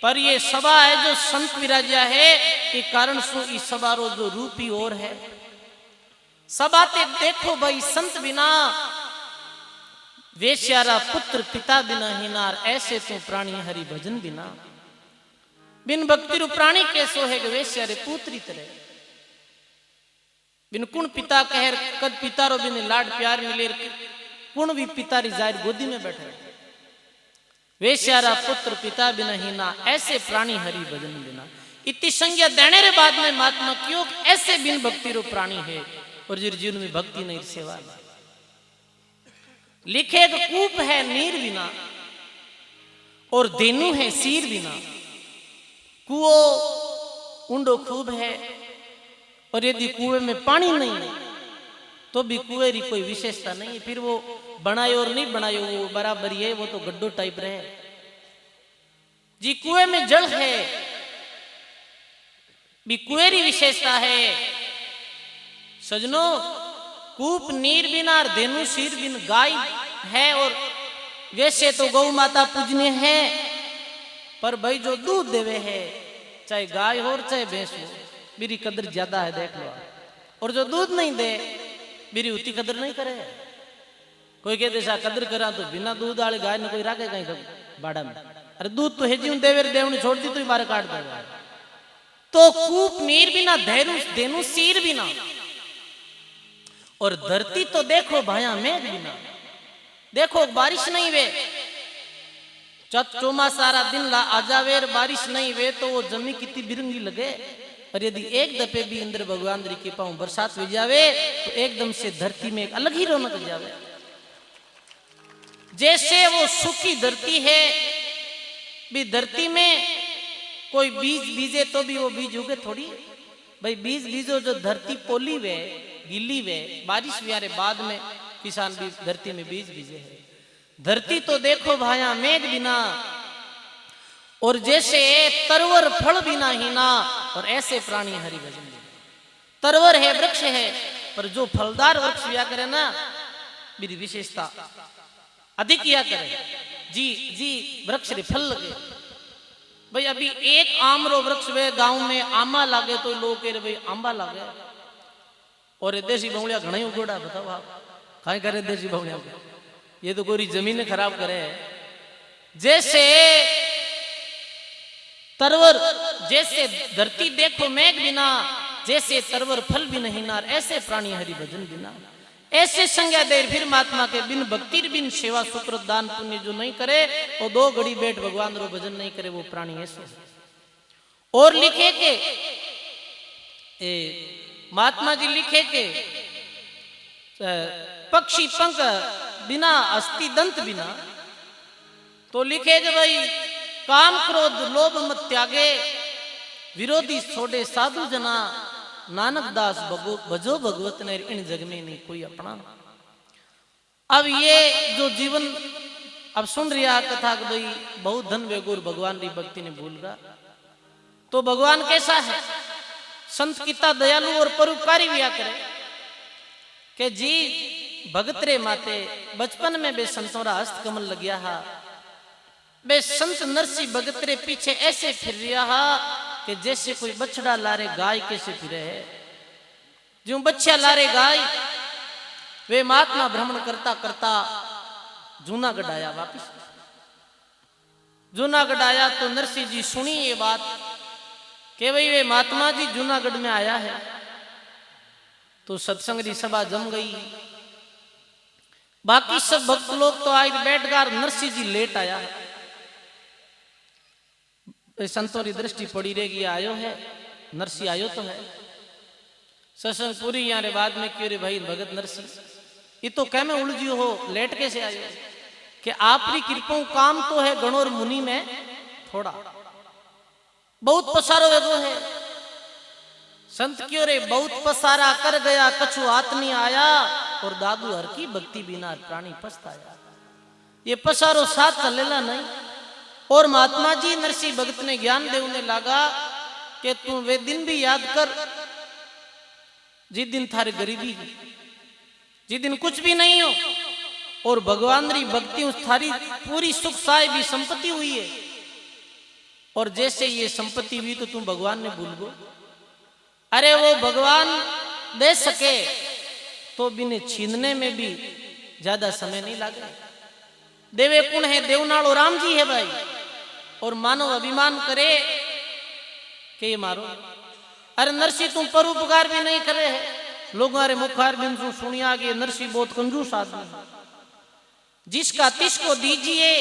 पर ये सभा है जो संत विराजा है, के कारण सु इस सभा रो जो रूपी और है। सभाते देखो भाई संत बिना, वेश्यारा पुत्र पिता बिना हिनार, ऐसे तो प्राणी हरि भजन बिना। बिन भक्ति रू प्राणी कैसो है कि वेश्यारे पुत्री तरह। बिन कुण पिता कहर कद पिता रो बिन लाड प्यार मिले, कुण भी पिता री जाहिर गोदी में बैठे। वेश्यारा पुत्र पिता बिना हीना, ऐसे प्राणी हरि भजन बिना। इतनी संज्ञा देने रे बाद में महात्मा क्यों ऐसे बिन भक्ति रो प्राणी है और जिर जीवन में भक्ति नहीं सेवा नहीं। लिखे कूप है नीर बिना और देनु है सीर बिना। कुओ ऊंडो खूब है और यदि कुएं में पानी नहीं है तो भी कुएं की कोई विशेषता नहीं है, फिर वो बनायो और नहीं बनायो वो बराबर ही है, वो तो गड्ढो टाइप रहे जी। कुएं में जल है भी कुएं की विशेषता है। सजनों कूप नीर बिना और धेनु सिर बिन गाय है, और वैसे तो गौ माता पूजनीय है, पर भाई जो दूध देवे है चाहे गाय हो चाहे भैंस हो, मेरी कदर ज्यादा है देख लो। और जो दूध नहीं दे मेरी उतनी कदर नहीं करे। कोई कहते सा कदर करा तो बिना दूध वाली गाय ने कोई राखे कहीं बाड़ा में, अरे दूध तो है जी देवे देवनी छोड़ दी तो ही मारे काट देगा। तो कूप नीर बिना धेनु सिर बिना, और धरती तो देखो भाया मेघ बिना। देखो बारिश नहीं वे चौमा सारा दिन ला आ जावे, बारिश नहीं वे तो वो जमी कितनी बिरंगी लगे। और यदि एक दफे भी इंद्र भगवान की कृपा बरसात हो जावे तो एकदम से धरती में एक अलग ही रौनक जावे। जैसे वो सूखी धरती है भी, धरती में कोई बीज बीजे तो भी वो बीज उगे थोड़ी भाई। बीज बीजो जो धरती पोली वे गिल्ली वे, बारिश व्यारे बाद में किसान भी धरती में बीज बीजे है। धरती तो देखो भाया मेघ बिना, और जैसे तरवर फल बिना हीना, और ऐसे प्राणी हरि भजन बिना। तरवर है वृक्ष है, पर जो फलदार वृक्ष व्या करे ना मेरी विशेषता अधिक किया करे जी जी वृक्ष रे फल लगे भाई। अभी एक आम रो वृक्ष वे गांव में आमा लागे तो लोग कह रहे भाई आंबा लागे, और देसी बहुड़िया घना ही उगोड़ा बताओ आप कहीं करे देसी बहुड़िया, ये तो गोरी जमीन खराब करे। जैसे तरवर, जैसे धरती देखो मेघ बिना, जैसे तरवर फल भी नहीं नार, ऐसे प्राणी हरि भजन बिना। ऐसे संज्ञा दे फिर महात्मा के बिन भक्ति बिन सेवा सुकृत दान पुण्य जो नहीं करे वो 2 घड़ी बैठ भगवान रो भजन नहीं करे वो प्राणी ऐसे। और लिखे के महात्मा जी लिखे के पक्षी पंख बिना अस्थि दंत बिना, तो लिखे कि भाई काम क्रोध लोभ मत त्यागे, विरोधी छोड़े साधु जना, नानक दास भजो भगवत ने इन जग में नहीं कोई अपना। अब ये जो जीवन अब सुन रहा कथा कि भाई बहुत धन वेगुर भगवान की भक्ति ने भूल रहा, तो भगवान कैसा है? संत किता दयालु और परोपकारी भी करे कि जी भगत रे माते बचपन में बे संतों रा हस्त कमल लग गया हा, बे संत नरसी भगत रे पीछे ऐसे फिर रहा हा कि जैसे कोई बछड़ा लारे गाय कैसे फिरे है, जो बच्चा लारे गाय। वे महात्मा भ्रमण करता करता जूनागढ़ आया, वापिस जूनागढ़ आया तो नरसिंह जी सुनी ये बात कि भाई वे महात्मा जी जूनागढ़ में आया है, तो सत्संग की सभा जम गई। बाकी सब भक्त लोग तो आज बैठकर नरसिंह जी लेट आया, संतों की दृष्टि पड़ी रहेगी आयो है नरसिंह आयो तो है। सत्संग पूरी यहाँ बाद में क्यों रे भाई भगत नरसिंह ये तो कह में उलझियो हो, लेट कैसे आयो? कि आपकी कृपा काम तो है गणोर मुनि में थोड़ा बहुत पसारो है वो है। संत क्यों रे बहुत पसारा कर गया कछु हाथ नहीं आया, और दादू हर की भक्ति बिना प्राणी पछताया। ये पसारो साथ चलेला नहीं। और महात्मा जी नरसिंह भगत ने ज्ञान देने लगा कि तू वे दिन भी याद कर जिस दिन थारे गरीबी है, जिस दिन कुछ भी नहीं हो, और भगवान री भक्ति उस थारी पूरी सुख साय भी संपत्ति हुई है, और जैसे ये संपत्ति हुई तो तुम भगवान ने भूल गो। अरे वो भगवान दे सके तो बिने छीनने में भी ज्यादा समय नहीं लगे। देवे कुण है देवनाल और राम जी है भाई, और मानव अभिमान करे कि ये मारो। अरे नरसिंह तुम परोपकार भी नहीं करे है, लोग अरे मुखार बिन सुनिया कि नरसिंह बहुत कंजूस आदमी, जिसका तिसको दीजिए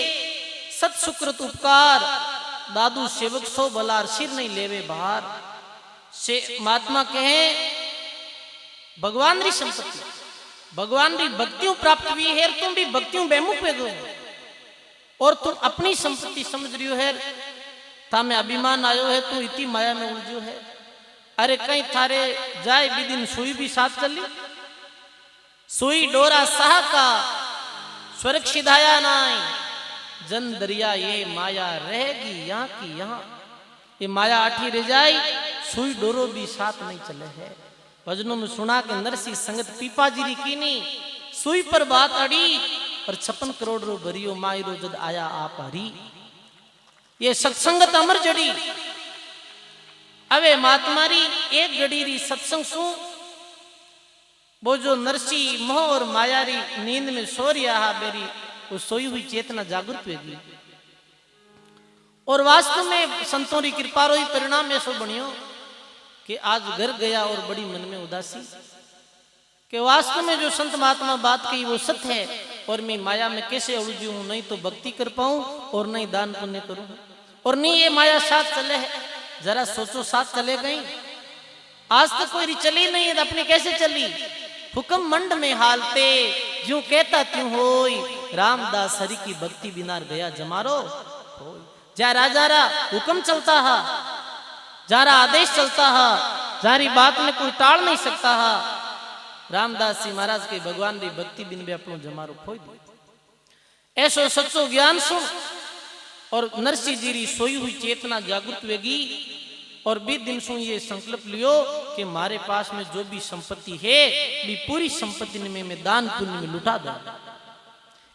सत सुकृत उपकार, दादू सेवक सो बलार सिर नहीं लेवे बाहर। से महात्मा कहे भगवान री संपत्ति भगवान री भक्तियों प्राप्त हुई है, तुम भी भक्तियों बेमुख पे दो, और तुम अपनी संपत्ति समझ रही हो है, तामे अभिमान आयो है, तू इतनी माया में उलझो है। अरे कहीं थारे जाए भी दिन सुई भी साथ चली, सुई डोरा साह का सुरक्षित आया नाई, जन दरिया ये माया रहेगी यहाँ की यहाँ। ये माया आठी रह जाए, सुई डोरो भी साथ नहीं चले है। भजनों में सुना के नरसिंह संगत पीपाजीरी कीनी, सुई पर बात अड़ी, और 56 करोड़ रो भरियो मायरो जद आया आप हरी। ये सत्संगत अमर जड़ी। अवे महात्मारी एक गड़ी री सत्संग सु, वो जो नरसिंह मोह और मायारी नींद में सो रहा बेरी, वो सोई हुई चेतना जागृत होगी। और वास्तव में संतों की कृपा रो ही परिणाम ऐसा बनियो कि आज घर गया और बड़ी मन में उदासी, कि वास्तव में जो संत महात्मा बात कही वो सत्य है, और मैं माया में कैसे उलझी हूं, नहीं तो भक्ति कर पाऊं और नहीं दान पुण्य करूं, और नहीं ये माया साथ चले है। जरा सोचो साथ चले गई, आज तक कोई चली नहीं है, अपनी कैसे चली? हुक्म मंड में हालते जो कहता त्यों होई, रामदास हरि की भक्ति बिना गया जमारो। जा राजा रा हुक्म चलता है, जारा आदेश चलता है, जारी बात में कोई टाल नहीं सकता है। रामदास जी महाराज के भगवान की भक्ति बिन भी अपनो जमारो खोई दो। ऐसो सच्चो ज्ञान सुन, और नरसिंह जी री सोई हुई चेतना जागृत वेगी, और 20 दिन सुन ये संकल्प लियो कि मारे पास में जो भी संपत्ति है भी पूरी संपत्ति में मैं दान पुण्य में लुटा दूं।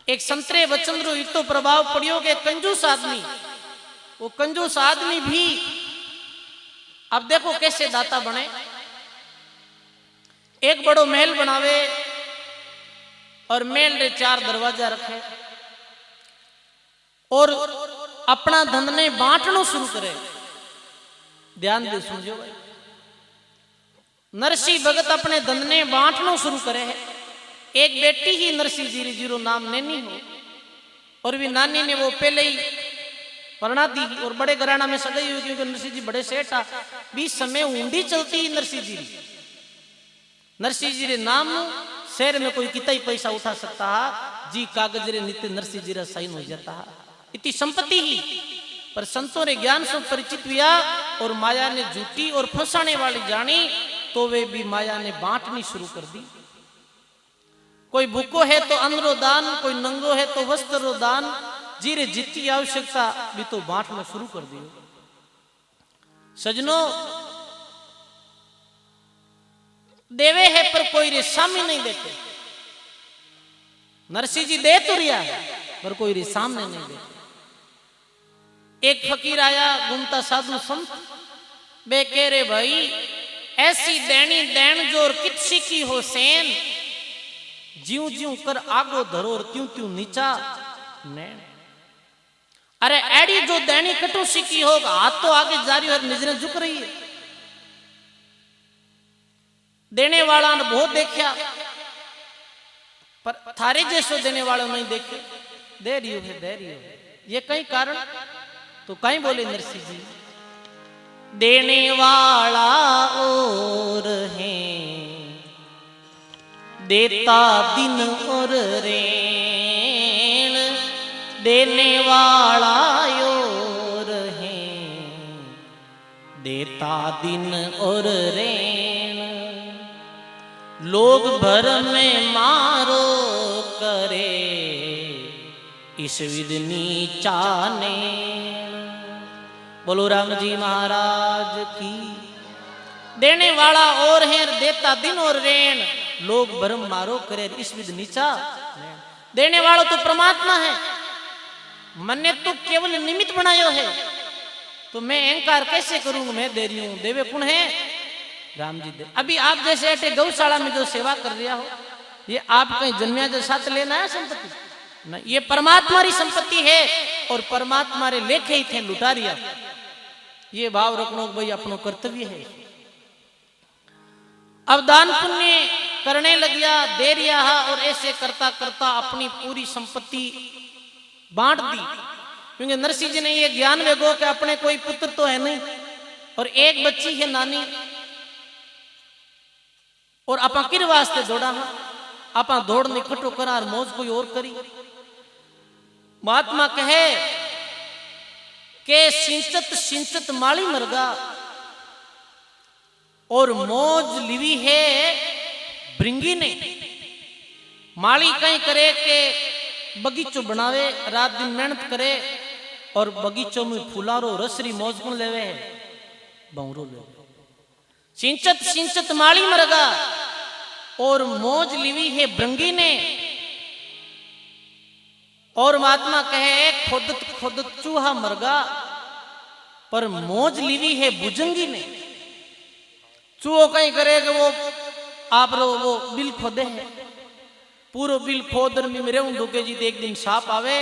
एक संतरे वचन रो इतो प्रभाव पड़ियो के कंजूस आदमी, वो कंजूस आदमी भी अब देखो कैसे दाता बने। एक बड़ो महल बनावे, और महल रे 4 दरवाजा रखे, और अपना धन ने बांटना शुरू करे। ध्यान दे सुनियो भाई, नरसिंह भगत अपने धन ने बांटना शुरू करे है। एक बेटी ही नरसिंह जी जीरो नाम नैनी हो, और भी नानी ने वो पहले ही वरना दी और बड़े घराना में सगाई हुई, क्योंकि नरसिंह जी बड़े सेठ आ। बीस समय ऊंडी चलती ही नरसिंह जी रे नाम शहर में कोई कितना ही पैसा उठा सकता है जी, कागज रे नित्य नरसिंह जी रा साइन हो जाता है, इतनी संपत्ति ही। पर संतों ने ज्ञान से परिचित हुआ और माया ने झूठी और फंसाने वाली जानी, तो वे भी माया ने बांटनी शुरू कर दी। कोई भूखो है तो अन्न रो दान, कोई नंगो है तो वस्त्र रो दान, जीरे जितनी आवश्यकता भी तो बांटना शुरू कर दियो। सजनों, देवे है पर कोई रे सामने नहीं देते। नरसिंह जी दे तो रिया है पर कोई रे सामने नहीं देते। एक फकीर आया घूमता साधु संत, बे कह रे भाई ऐसी देनी देन जोर कितसी की हो सेन, ज्यूं ज्यूं कर आगो धरोर त्यों त्यों नीचा नैन। अरे एडी जो देनी कटो सीखी होगा, हाथ तो आगे जा रही है और नजरें झुक रही है। देने वाला ने बहुत देखा पर थारे जैसो देने वालों नहीं देखे। दे रही हो, ये कई कारण तो कहीं बोले नरसिंह जी, देने वाला और है देता दिन और रेण, देने वाला और है देता दिन और रेण। लोग भर में मारो करे इस विध नीचा ने। बोलो राम जी महाराज की। देने वाला और है देता दिन और रेण, लोग भरम मारो करे इस विध नीचा। देने वाला तो परमात्मा है, मैंने तो केवल निमित्त बनायो है, तो मैं अहंकार कैसे करूंगा मैं दे रही हूं। देवे कौन है? राम जी दे। अभी आप जैसे ऐसे गौशाला में जो सेवा कर रहा हो, ये आप कहीं जन्मिया जो साथ लेना है संपत्ति नहीं, ये परमात्मा री संपत्ति है और परमात्मा रे लेखे ही थे लुटा रिया। ये भाव रखना भाई अपनो कर्तव्य है। अब दान पुण्य करने लग गया, दे रिया है और ऐसे करता करता अपनी पूरी संपत्ति बांट दी। क्योंकि नरसिंह जी ने ये ज्ञान वेगो कि अपने कोई पुत्र तो है नहीं और एक बच्ची है नानी, और आपा किर वास्ते दौड़ा, आपा दौड़ इकट्ठो करा और मौज कोई और करी। महात्मा कहे के सिंचत सिंचत माली मरगा, और मौज लिवी है भृंगी ने। माली कहीं करे के बगीचो बनावे, रात दिन मेहनत करे और बगीचों में फुलारो रसरी मौज कौन लेवे है? बौरो लेवे। सिंचत सिंचत माली मरगा और मौज लिवी है भृंगी ने। और महात्मा कहे खोदत खोदत चूहा मरगा, पर मौज लिवी है भुजंगी ने। चूहो कहीं करेगा वो आप वो बिल खोदे है, पूरा बिल खोदर में मेरे ढूके जी एक दिन साप आवे,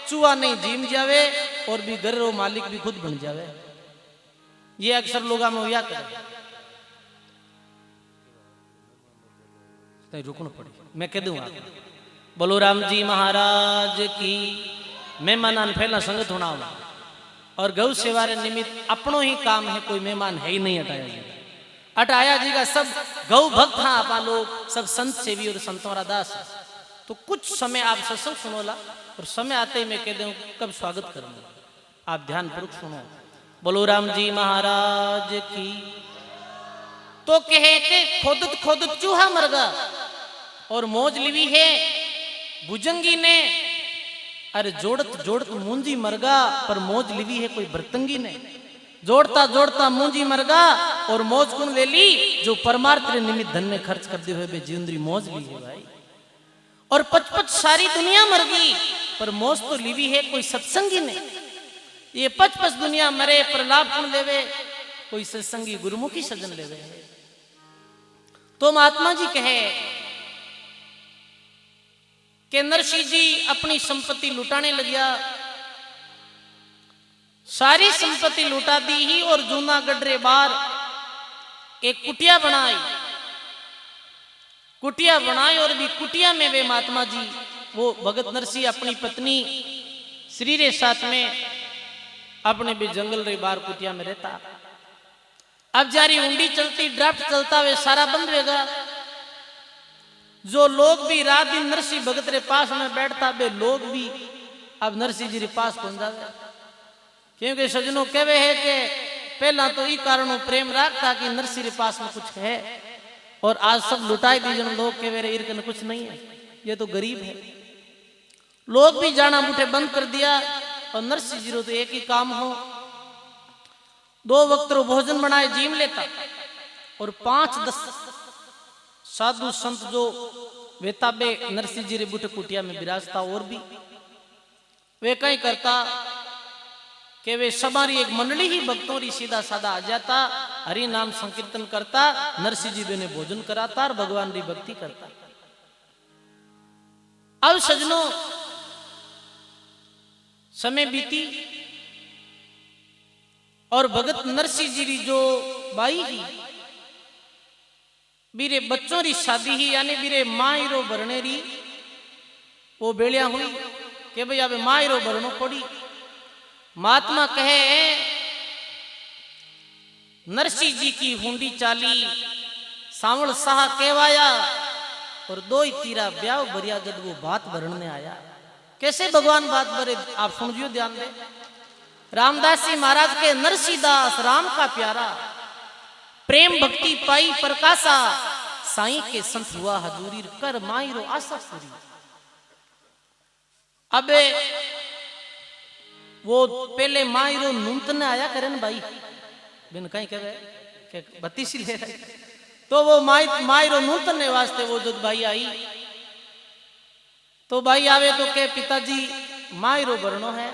चूहा नहीं जीम जावे और भी घर रो मालिक भी खुद बन जावे। ये अक्सर लोग में या करे। रुकना पड़े, मैं कह दूं आप। बोलो राम जी महाराज की। मेहमान फैला संगत होना और गौ सेवा निमित्त अपनों ही काम है, कोई मेहमान है ही नहीं हटाया जी। हटाया जी का सब गौ भक्त हाँ आपा लोग, सब संत सेवी और संतों रा दास। तो कुछ समय आप सत्संग सुनोला और समय आते ही मैं कह दूं कब स्वागत करूंगा, आप ध्यान पूर्वक सुनो। बोलो राम जी महाराज की। तो कहे के खोदत खोदत चूहा मरगा और मौज लिवी है भुजंगी ने। अरे जोड़त जोड़त मूंजी मरगा, पर मौज लिवी है कोई बर्तंगी ने। जोड़ता जोड़ता मूंजी मरगा और मौज कौन ले ली? जो परमार्थ के निमित्त धन में खर्च करते हुए जीवंद्री मौज ली है भाई। और पचपच सारी दुनिया मर गई पर मौज तो लिवी है कोई सत्संगी ने। ये पचपच दुनिया मरे पर लाभ कौन लेवे? कोई सत्संगी गुरुमुखी सजन लेवे। तो महात्मा जी कहे कि नरसिंह जी अपनी संपत्ति लुटाने लग गया, सारी संपत्ति लुटा दी ही और जूनागढ़ रे बार एक कुटिया बनाई कुटिया बनाई और भी कुटिया में वे महात्मा जी वो भगत नरसिंह अपनी पत्नी श्री रे साथ में अपने भी जंगल रे बार कुटिया में रहता। अब जारी उंडी चलती ड्राफ्ट चलता वे सारा बंद रहेगा। जो लोग भी रात दिन नरसिंह भगत रे पास में बैठता वे लोग भी अब नरसिंह जी रे पास पहुंच जावे। क्योंकि सजनों कहवे है कि पहला तो ई कारण प्रेम रखता कि नरसिंह रे पास में कुछ है और आज सब लुटाई दी जन लोग के मेरे इर्कन कुछ नहीं है, ये तो गरीब है। लोग भी जाना मुठे बंद कर दिया और नरसिंह जी रो तो एक ही काम हो, 2 वक्त रो भोजन बनाए जीम लेता और 5-10 साधु संत जो वेताबे नरसिंह जी रे बुटे कुटिया में विराजता और भी वे कहीं करता कि वे समारी एक मंडली ही भक्तों री सीधा साधा आ जाता, हरि नाम संकीर्तन करता, नरसिंह जी ने भोजन कराता और भगवान री भक्ति करता। अब सजनों समय बीती और भगत नरसिंह जी री जो बाई ही बीरे बच्चों री शादी ही यानी बीरे माई रो भरने री वो बेलिया हुई कि भाई अब माई रो भरनो पड़ी। महात्मा कहे नरसिंह जी की हुंडी चाली सावल साहा कहवाया और 2 ही तीरा ब्याह भरिया जब वो बात भरने आया। कैसे भगवान बात भरे आप सुनियो ध्यान दे। रामदास जी महाराज के नरसिंह दास राम का प्यारा प्रेम भक्ति पाई प्रकाशा साईं के संत हुआ हजूरी कर माई रो आशा पूरी। अबे वो पहले माई रो नूतन आया करे न भाई बिन कहीं कहे के 32 ले रहे तो वो माई रो नूतन वास्ते वो जो भाई आई तो भाई आवे तो के पिताजी माई रो भरनो है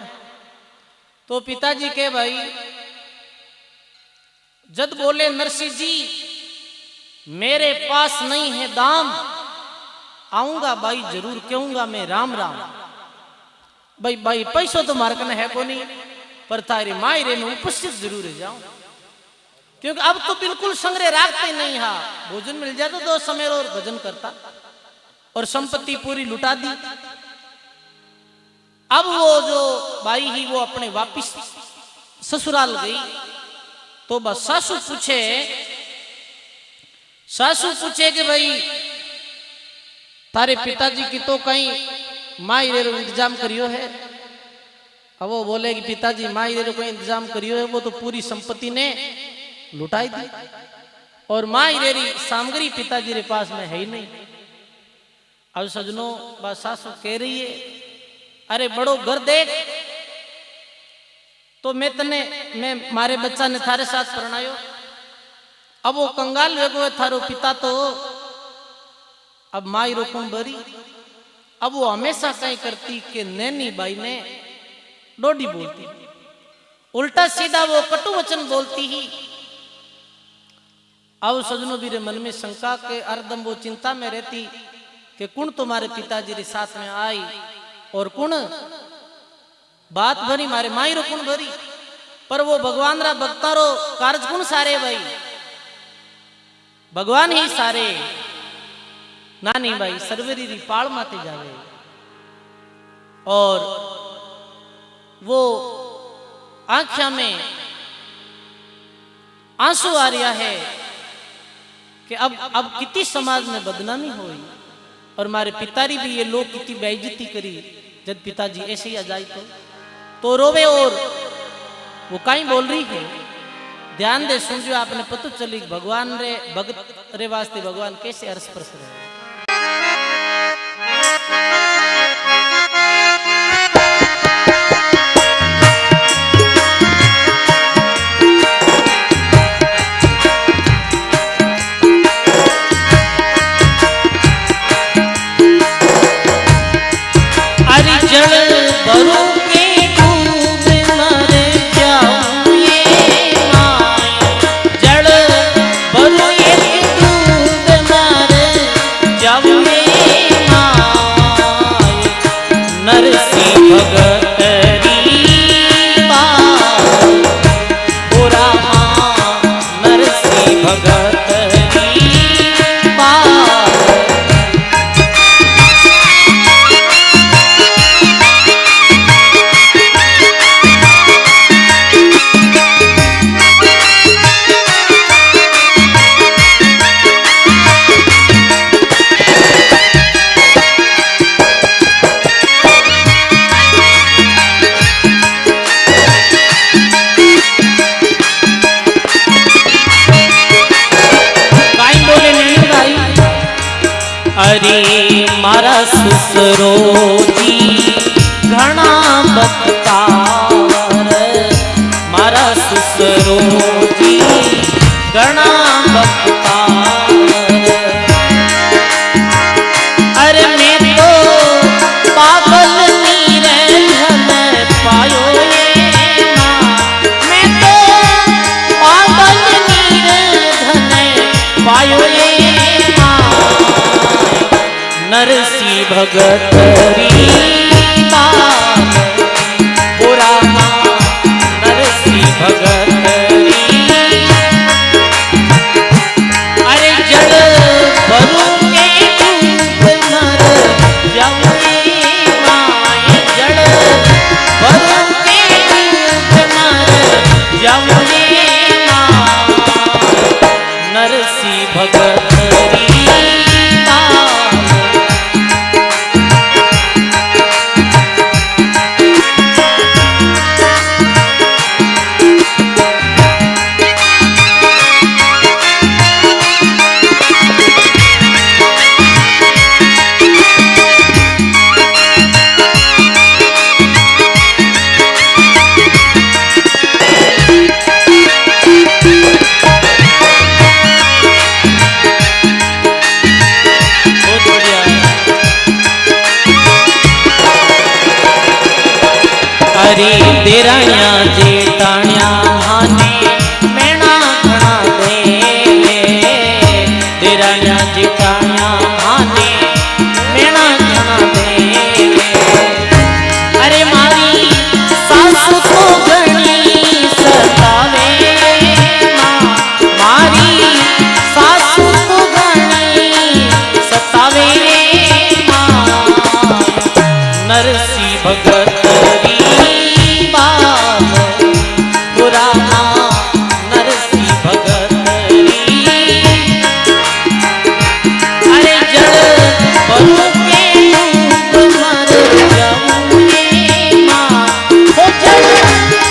तो पिताजी के भाई जद बोले नरसिंह जी मेरे पास नहीं है दाम आऊंगा भाई जरूर कहूंगा मैं राम राम। भाई भाई पैसों तो मार्क में है को नहीं पर तारी मायरे में उपस्थित जरूर जाऊं क्योंकि अब तो बिल्कुल संग्रह रखते नहीं। हाँ भोजन मिल जाता तो समय और भजन करता और संपत्ति पूरी लुटा दी। अब वो जो भाई ही वो अपने वापिस ससुराल गई तो बस सासू पूछे कि भाई तारे पिताजी की तो कहीं माई रे इंतजाम करियो है। अब वो बोले कि पिताजी माई रे कोई इंतजाम करियो है वो तो पूरी संपत्ति ने लुटाई दी और माई रे सामग्री पिताजी रे पास में है ही नहीं। अब सजनों बस सासू कह रही है अरे बड़ो घर देख तो मैं मारे बच्चा ने थारे साथ परणायो। अब वो कंगाल वेगो है थारो पिता तो अब माई रो कौन बरी। अब वो हमेशा कहीं करती कि नैनी बाई ने डोडी बोलती उल्टा सीधा वो कटु वचन बोलती ही। अब सजनों भी मन में शंका के अर्दम वो चिंता में रहती कि कौन तुम्हारे पिताजी रे साथ में आई और कौन बात भरी मारे माई रो कौन भरी। पर वो भगवान रा भक्ता रो कार्य कौन सारे भाई भगवान ही सारे नानी भाई सरवरी री पाल माते जावे और वो आंखों में आंसू आ रहा है कि अब कितनी समाज में बदनामी हुई और हमारे पितारी भी ये लोग कितनी बेइज्जती करी जब पिताजी ऐसे ही आ जाए तो रोवे और वो कहीं बोल रही है। ध्यान दे सुनजो आपने पता चली भगवान रे भगत रे वास्ते भगवान कैसे अर्श पर रहे। जड़ सुसरो जी घना बतकावर, मारा सुसरो जी घना बतकावर। अरे मैं तो पागल नीरे धन पायो ये माँ, मैं तो पागल नीरे धन पायो ये माँ। नरसी भगत री बात पूरा माँ, नरसी भगत री। अरे जड़ भरू के डूब मर जाऊंगी माए, जड़ भरू के डूब मर जाऊंगी माँ। नरसी भगत री बात। अरे देराया जेठाणिया माने मैना घना देवे, देराया जेठाणिया माने मैना घना देवे। अरे मारी सासु को घनी सतावे माँ, मारी सासु को घनी सतावे माँ। नरसी भगत री बात पूरा माँ, नरसी भगत री। अरे जड़ भरू के डूब मर जाऊंगी माँ, हो जड़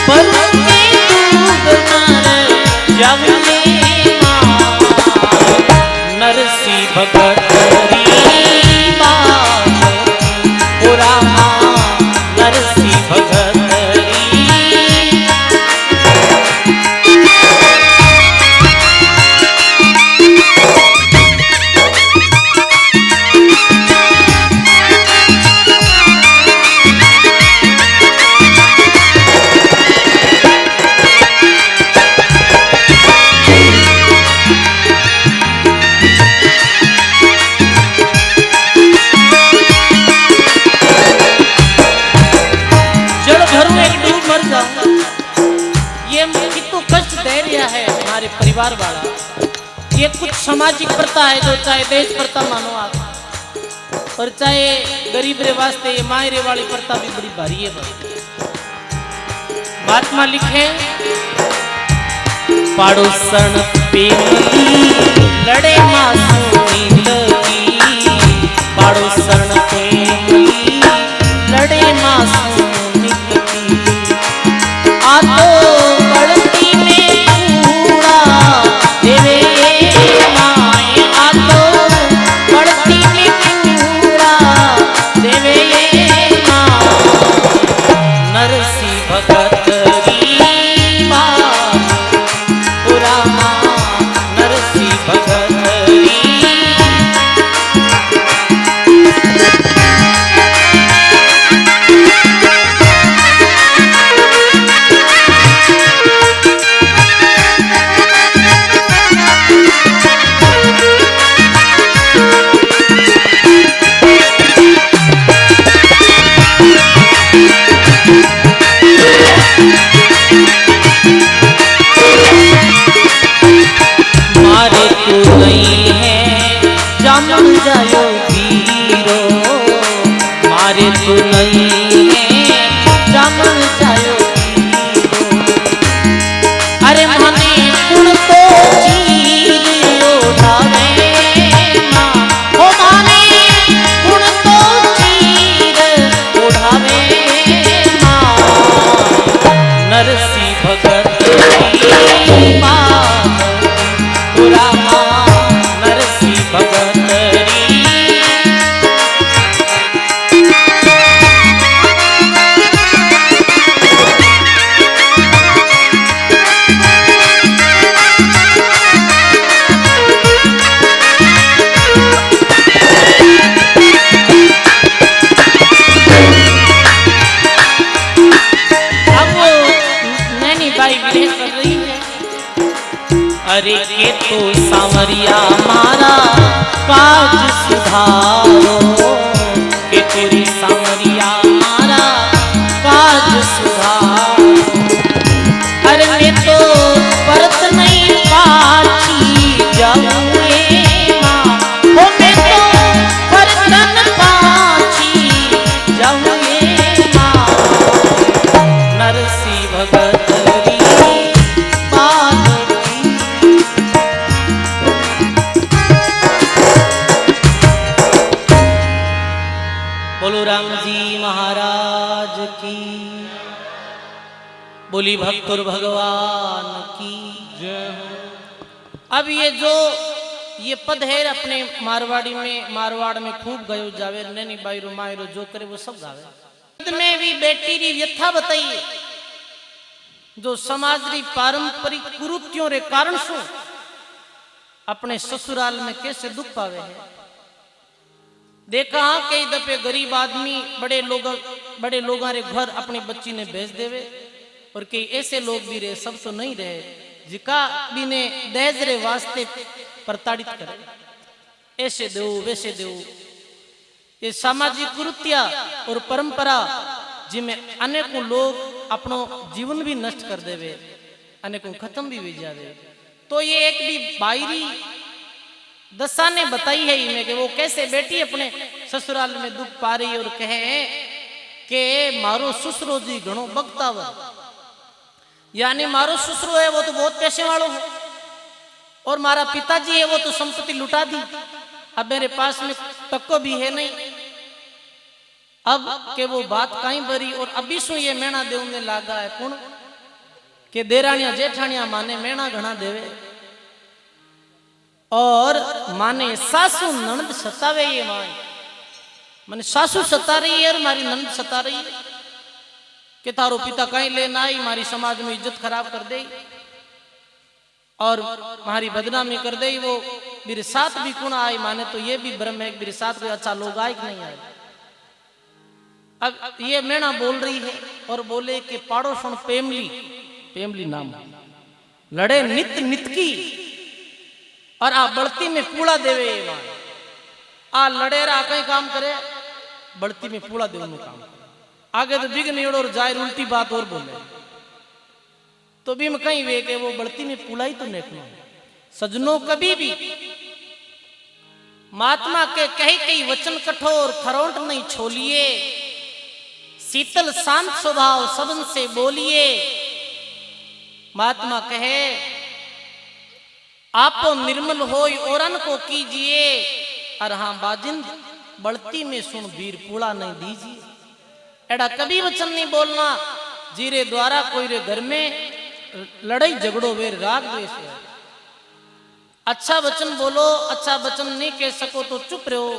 भरू के डूब मर जाऊंगी माँ। नरसी भगत री बात पूरा माँ, नरसी भगत री। जड़ भरू एक डूब मर जाऊं, ये कितु कष्ट दे रहा है हमारे परिवार वाला। ये कुछ सामाजिक प्रथा है जो चाहे देश प्रथा मानो आप, और चाहे गरीब रे वास्ते ये मायरे वाली प्रथा भी बड़ी भारी है। महात्मा लिखे पाड़ोसन पेमली लड़े मासूमी लगी, पाड़ोसन पेमली लड़े मासूमी लगी। आ तो बढ़ती में कूड़ा देवे माए, आ तो बढ़ती में कूड़ा देवे माँ। नरसी भगत री बात पूरा माँ, नरसी भगत री। अरे के तो सांवरिया मारा काज सुधारो, के तेरी सांवरिया मारा काज सुधारो। अरे मैं तो परत नहीं पाछी जाऊँ माँ, हो मैं तो परत न पाछी जाऊँ माँ। नरसी भगत बोलो राम जी महाराज की, बोली भक्तुर भगवान की जय हो। अब ये पद है अपने मारवाड़ में खूब गयो जावे, नैनी बाईरो मायरो जो करे वो सब गावे। में भी बेटी री व्यथा बताइए जो समाज री पारंपरिक कुरीतियों रे कारण सु अपने ससुराल में कैसे दुख पावे है। देखा हाँ कई दफे गरीब आदमी बड़े लोगों रे घर अपनी बच्ची ने भेज देवे, और कई ऐसे लोग भी रहे, सब तो नहीं रहे, जिका भी ने दहेज रे वास्ते प्रताड़ित करे, ऐसे दो वैसे दो। ये सामाजिक कुरीतियां और परंपरा जिनमें अनेकों लोग अपनो जीवन भी नष्ट कर देवे, अनेकों खत्म भी हो जावे। तो ये एक भी बाहरी दशा ने बताई है इन्हें कि वो कैसे बेटी अपने ससुराल में दुख पा रही और कहे कि मारो ससुरो जी घणो बगतावर, यानी मारो ससुरो है वो तो बहुत पैसे वालों है, और मारा पिताजी है वो तो संपत्ति लुटा दी, अब मेरे पास में तक्को भी है नहीं। अब के वो बात कहीं भरी, और अभी सु ये मेणा देने लागा है कौन के देरानिया जेठानिया माने मेणा घना देवे, और माने सासू ननद सतावे। ये माने सासू सता रही है और मारी ननद सता रही है कि तारो पिता कहीं लेना आई, मारी समाज में इज्जत खराब कर दे और हमारी बदनामी कर दे। वो मेरे साथ भी कौन आए, माने तो ये भी ब्रह्म है मेरे साथ कोई अच्छा लोग आए कि नहीं आए। अब ये मेणा बोल रही है और बोले कि पाड़ोसन पेमली नाम लड़े नित नित की, और आ बढ़ती में पूड़ा देवे। आ लड़े रहा कहीं काम करे, बढ़ती में पूड़ा देवे में काम आगे तो बिग नहीं और जाए उल्टी बात और बोले, तो भी में कहीं वे के वो बढ़ती में पूड़ा ही तो नेकनो। सजनों कभी भी महात्मा के कही कई वचन कठोर खरोंट नहीं छोलिए, शीतल शांत स्वभाव सबन से बोलिए। महात्मा कहे आपो निर्मल होई औरन को कीजिए, और हाँ बाजिंद बढ़ती में सुन वीर पूड़ा नहीं दीजिए। एड़ा कभी वचन नहीं बोलना जीरे द्वारा कोई रे घर में लड़ाई झगड़ो वे राग द्वेष है। अच्छा वचन बोलो, अच्छा वचन नहीं कह सको तो चुप रहो,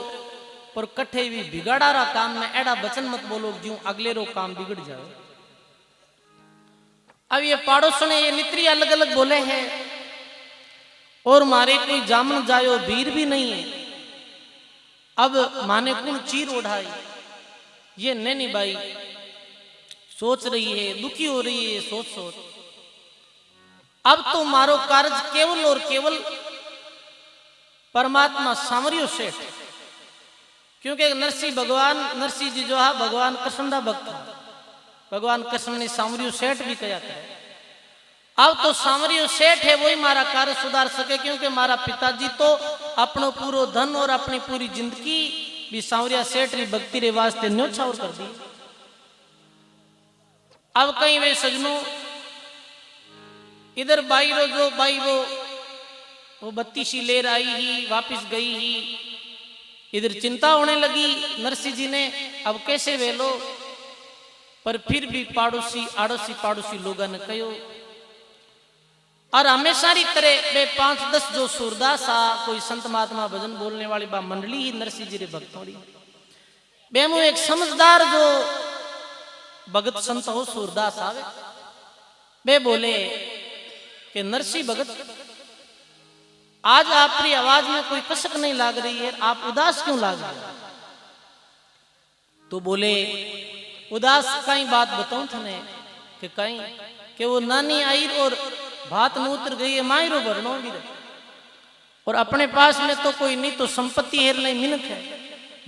पर कठे भी बिगाड़ा रहा काम में एड़ा वचन मत बोलो जो अगले रो काम बिगड़ जाए। अब ये पाड़ोसों ने ये नित्री अलग अलग बोले हैं, और मारे कोई जामन जायो वीर भी नहीं है। अब माने कौन चीर उठाई, ये नैनी बाई सोच रही है, दुखी हो रही है सोच सोच। अब तो मारो कार्य केवल और केवल परमात्मा सांवरियो सेठ, क्योंकि नरसिंह जी जो है भगवान कृष्ण का भक्त, भगवान कृष्ण ने सांवरियो सेठ भी कहा है। अब तो सांवरियो सेठ है वही मारा कार्य सुधार सके, क्योंकि मारा पिताजी तो अपनो पूरो धन और अपनी पूरी जिंदगी भी सांवरिया सेठ री भक्ति रे वास्ते न्योछावर कर दी। अब कहीं वे सजनों इधर बाई वो बत्तीसी लेर आई ही वापिस गई ही, इधर चिंता होने लगी नरसिंह जी ने अब कैसे वेलो। पर फिर भी आड़ोसी पड़ोसी लोगों ने कहो, और हमेशा री तरह वे 5-10 जो सूरदास आ कोई संत महात्मा भजन बोलने वाली बा मंडली ही नरसिंह जी रे भक्तों री बेमु एक समझदार जो भगत संत हो सूरदास आवे, वे बोले कि नरसिंह भगत आज आपकी आवाज में कोई कसक नहीं लाग रही है, आप उदास क्यों लाग रहे हैं? तो बोले उदास कई बात बताऊं थने कि कहीं कि वो नानी आई और भात में उतर गई है मायरो भरनो भी रहे। और अपने पास में तो कोई नहीं तो संपत्ति हेर नहीं मिनक है,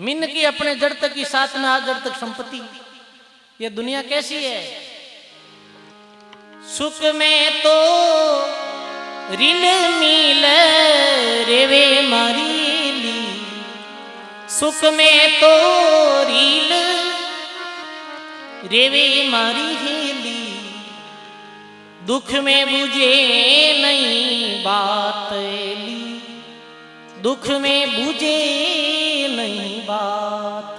मिनक की अपने जड़ तक की साथ में आज जड़ तक संपत्ति। ये दुनिया कैसी है? सुख में तो ऋण मिल रेवे मारी ली, सुख में तो ऋण रेवे मारी हेली, दुख में बुझे नहीं बात एली, दुख में बुझे नहीं बात।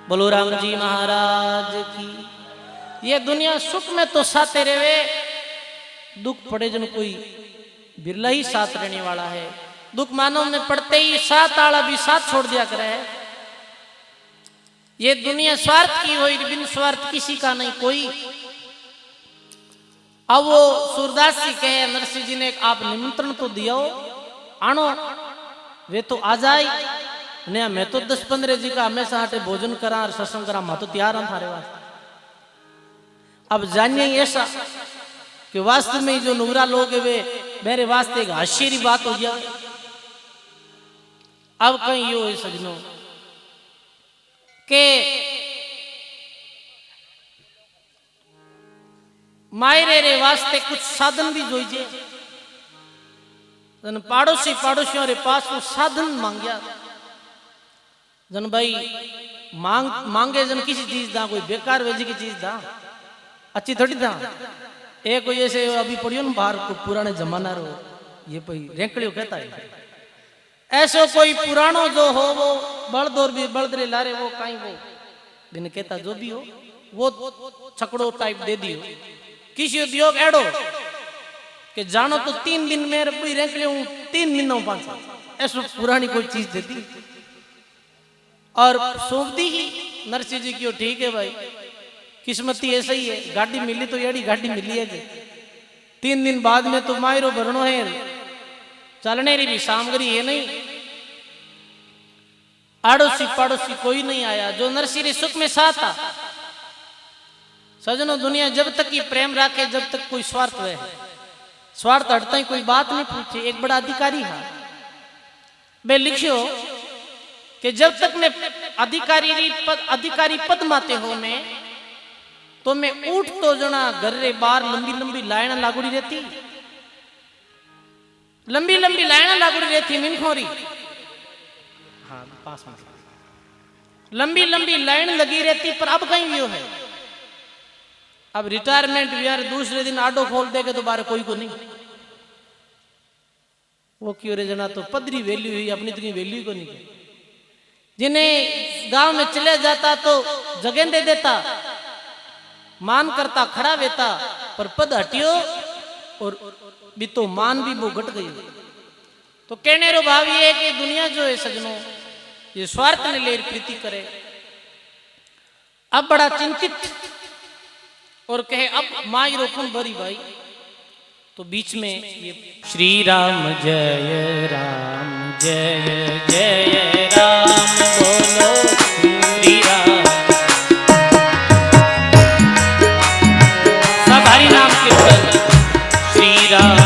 बोलो राम जी महाराज की। ये दुनिया सुख में तो साथे रेवे, दुख पड़े जन कोई बिरला ही साथ रहने वाला है। दुख मानव में पड़ते ही साथ आला भी साथ छोड़ दिया करे। ये दुनिया स्वार्थ की हुई, बिन स्वार्थ किसी का नहीं कोई। अब वो सूरदास जी कहे नरसिंह जी ने आप निमंत्रण तो दिया हो, आनो वे तो आ जाए ने, मैं तो 10-15 जी का हमेशा हटे भोजन करा और सत्संग करा, मैं तो तैयार हूं थारे वास्ते। अब जानिए ऐसा कि वास्तव में जो नूरा लोग है वे मेरे वास्ते एक हास्यरी बात हो गया। अब कहीं यो है सजनों के मायरे रे वास्ते कुछ साधन भी जोइजे। जन पड़ोसियों रे पास वो साधन मांगया, जन भाई मांगे जन किसी चीज दा, कोई बेकार वेजी की चीज दा, अच्छी थोड़ी दा। एक कोई ऐसे अभी पढ़ियो ना बाहर को पुराने जमाना रो, ये कोई रेंकड़ियों कहता है, ऐसो कोई पुरानो जो हो वो बलदौर भी बलदरे लारे वो कहीं वो बिन कहता जो भी हो वो छकड़ो टाइप दे दियो। किसी उद्योग एडो कि जानो तो 3 दिन में रबी रेंक ले 3 महीनों 5 साल, ऐसो पुरानी कोई चीज देती और सौंप दी ही। नरसिंह जी की ठीक है भाई, किस्मती ऐसा ही है, गाड़ी मिली तो यारी गाड़ी मिली है। 3 दिन बाद में तो मायरो भरनो है, चलने री भी सामग्री है नहीं। आड़ोसी पड़ोसी कोई नहीं आया जो नरसिंह रे सुख में साथ था। सजनों दुनिया जब तक ही प्रेम राखे, जब तक कोई स्वार्थ है, स्वार्थ हटता ही कोई बात नहीं पूछे। एक बड़ा अधिकारी है बे लिखियो कि जब तक मैं अधिकारी पद माते हो मैं तो मैं उठ तो जना घर रे बार लंबी लंबी लाइन लागुड़ी रहती, लंबी लंबी लाइन लागुड़ी रहती मिनखोरी। हाँ पास में लंबी लंबी लाइन लगी रहती, पर अब कहीं व्यो है। अब रिटायरमेंट यार दूसरे दिन आडो खोल देगे तो बारे कोई को नहीं। वो क्यों रे जना तो पदरी वैल्यू हुई, अपनी तो वैल्यू को नहीं। जिन्हें गांव में चले जाता तो जगह दे देता, मान करता खड़ा वेता, पर पद हटियो और भी तो मान भी वो घट गई। तो कहने रो भाव ये है कि दुनिया जो है सजनों ये स्वार्थ ने ले प्रीति करे। अब बड़ा चिंतित और कहे अब माई रोकन बरी भाई, तो बीच में ये श्री राम जय जय राम बोलो श्री राम। सब हरि नाम कीर्तन श्री राम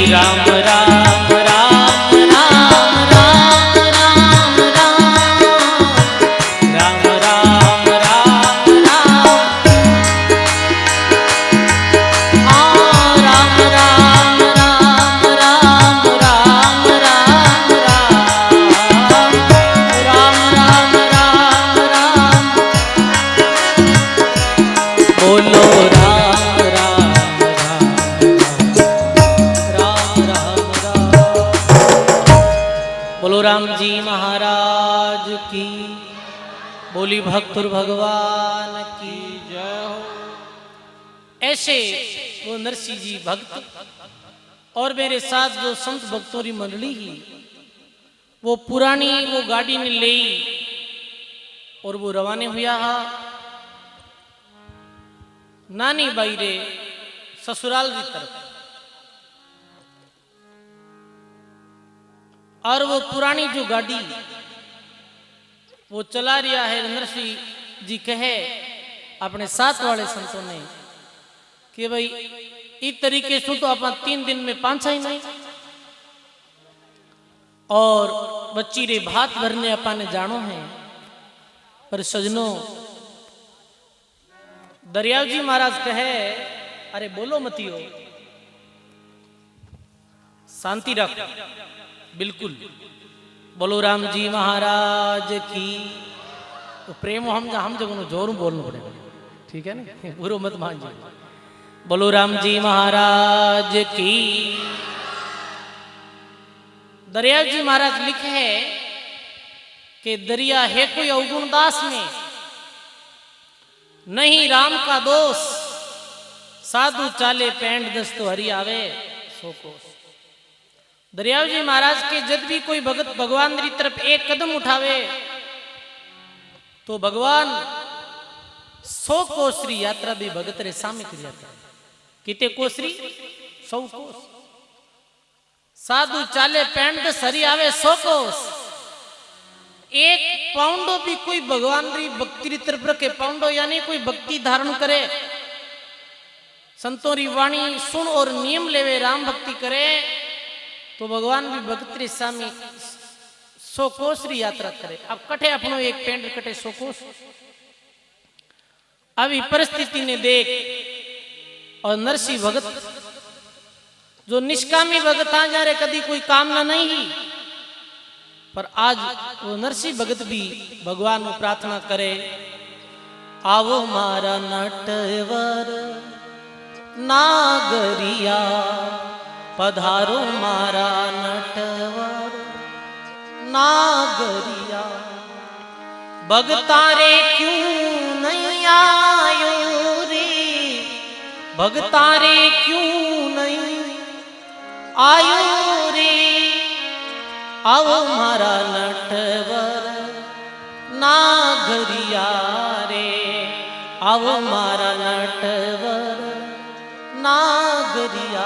राम राम राम राम राम राम राम राम राम राम राम राम राम राम राम राम राम राम बोलो राम राम बोलो राम जी महाराज की, बोली भक्तुर भगवान की जय हो। ऐसे वो नरसिंह जी भक्त और मेरे साथ जो संत भक्तों की मंडली ही वो पुरानी वो गाड़ी ने ले और वो रवाने हुआ हा नानी बाई रे ससुराल की तरफ। और वो पुरानी जो गाड़ी वो चला रिया है। नरसिंह जी कहे अपने साथ वाले संतों ने कि भाई इस तरीके से तो अपन 3 दिन में पांचा ही नहीं, और बच्ची रे भात भरने अपन ने जानो है। पर सजनों, दरियाव जी महाराज कहे अरे बोलो मतियो, शांति रखो, बिल्कुल बोलो राम जी महाराज की। तो प्रेम हम जगह जोर बोलना पड़ेगा, ठीक है ना, बुरो मत मान जी। बोलो राम जी महाराज की। दरिया जी महाराज लिखे है कि दरिया है कोई अवगुण दास में, नहीं राम का दोष, साधु चाले पेंट दस तो हरि आवे सो कोस। दरियाव जी महाराज के जब भी कोई भगत भगवान की तरफ एक कदम उठावे तो भगवान 100 कोसरी यात्रा भी भगत रे सामने कर जाता है। कितने कोसरी? 100 कोस। साधु चाले पेंट दस हरि आवे 100 कोस। एक पाउंडो भी कोई भगवान री भक्ति री तरफ रखे, पाउंडो यानी कोई भक्ति धारण करे, संतों री वाणी सुन और नियम लेवे, राम भक्ति करे, तो भगवान भी भक्त री सामी 100 कोस री यात्रा करे। अब कटे अपनो एक पेंट कटे 100 कोस। अभी परिस्थिति ने देख और नरसिंह भगत जो निष्कामी भगत आ जा रहे, कभी कोई कामना नहीं ही, पर आज वो नरसिंह भगत भी भगवान को प्रार्थना करे, आवो मारा नटवर नागरिया, पधारो मारा नटवर नागरिया, भगतारे क्यों नहीं आयो रे, भगतारे क्यों नहीं आयो रे, आओ मारा नटवर नागरिया रे, आओ मारा नटवर नागरिया,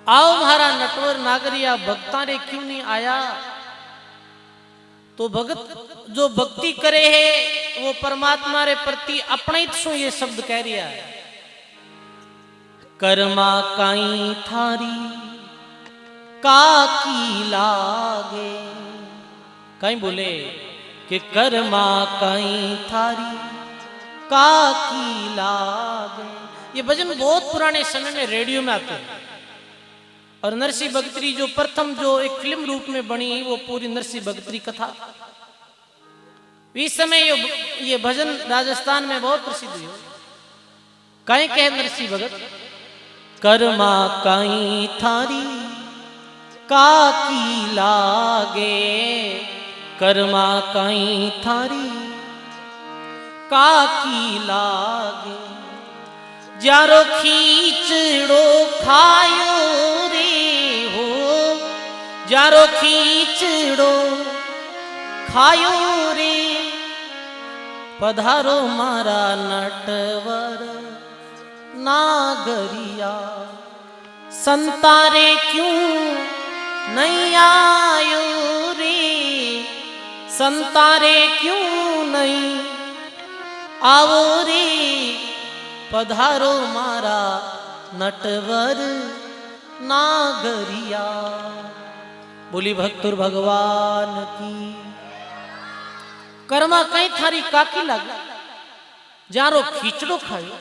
आओ मारा नटवर नागरिया, भक्ता रे क्यों नहीं आया। तो भगत जो भक्ति करे है वो परमात्मा रे प्रति अपने सो ये शब्द कह रिया है, कर्मा काई थारी काकी लागे। कहीं बोले कि कर्मा काई थारी काकी लागे। ये भजन बहुत पुराने समय में रेडियो में आते हैं, और नरसिंह भगतरी जो प्रथम जो एक फिल्म रूप में बनी वो पूरी नरसिंह भगतरी कथा, इस समय ये भजन राजस्थान में बहुत प्रसिद्ध हुई। कहीं कहे नरसिंह भगत, कर्मा काई थारी काकी लागे, कर्मा काई थारी काकी लागे, जारो खींचड़ो खायो रे हो, जारो खींचड़ो खायो रे, पधारो मारा नटवर नागरिया, संतारे क्यों नहीं आयो रे, संतारे क्यों नहीं आओ रे, पधारो मारा नटवर नागरिया। बोली भक्तुर भगवान की। कर्मा कहीं थारी काकी लगा, जारो खींचड़ो खायो।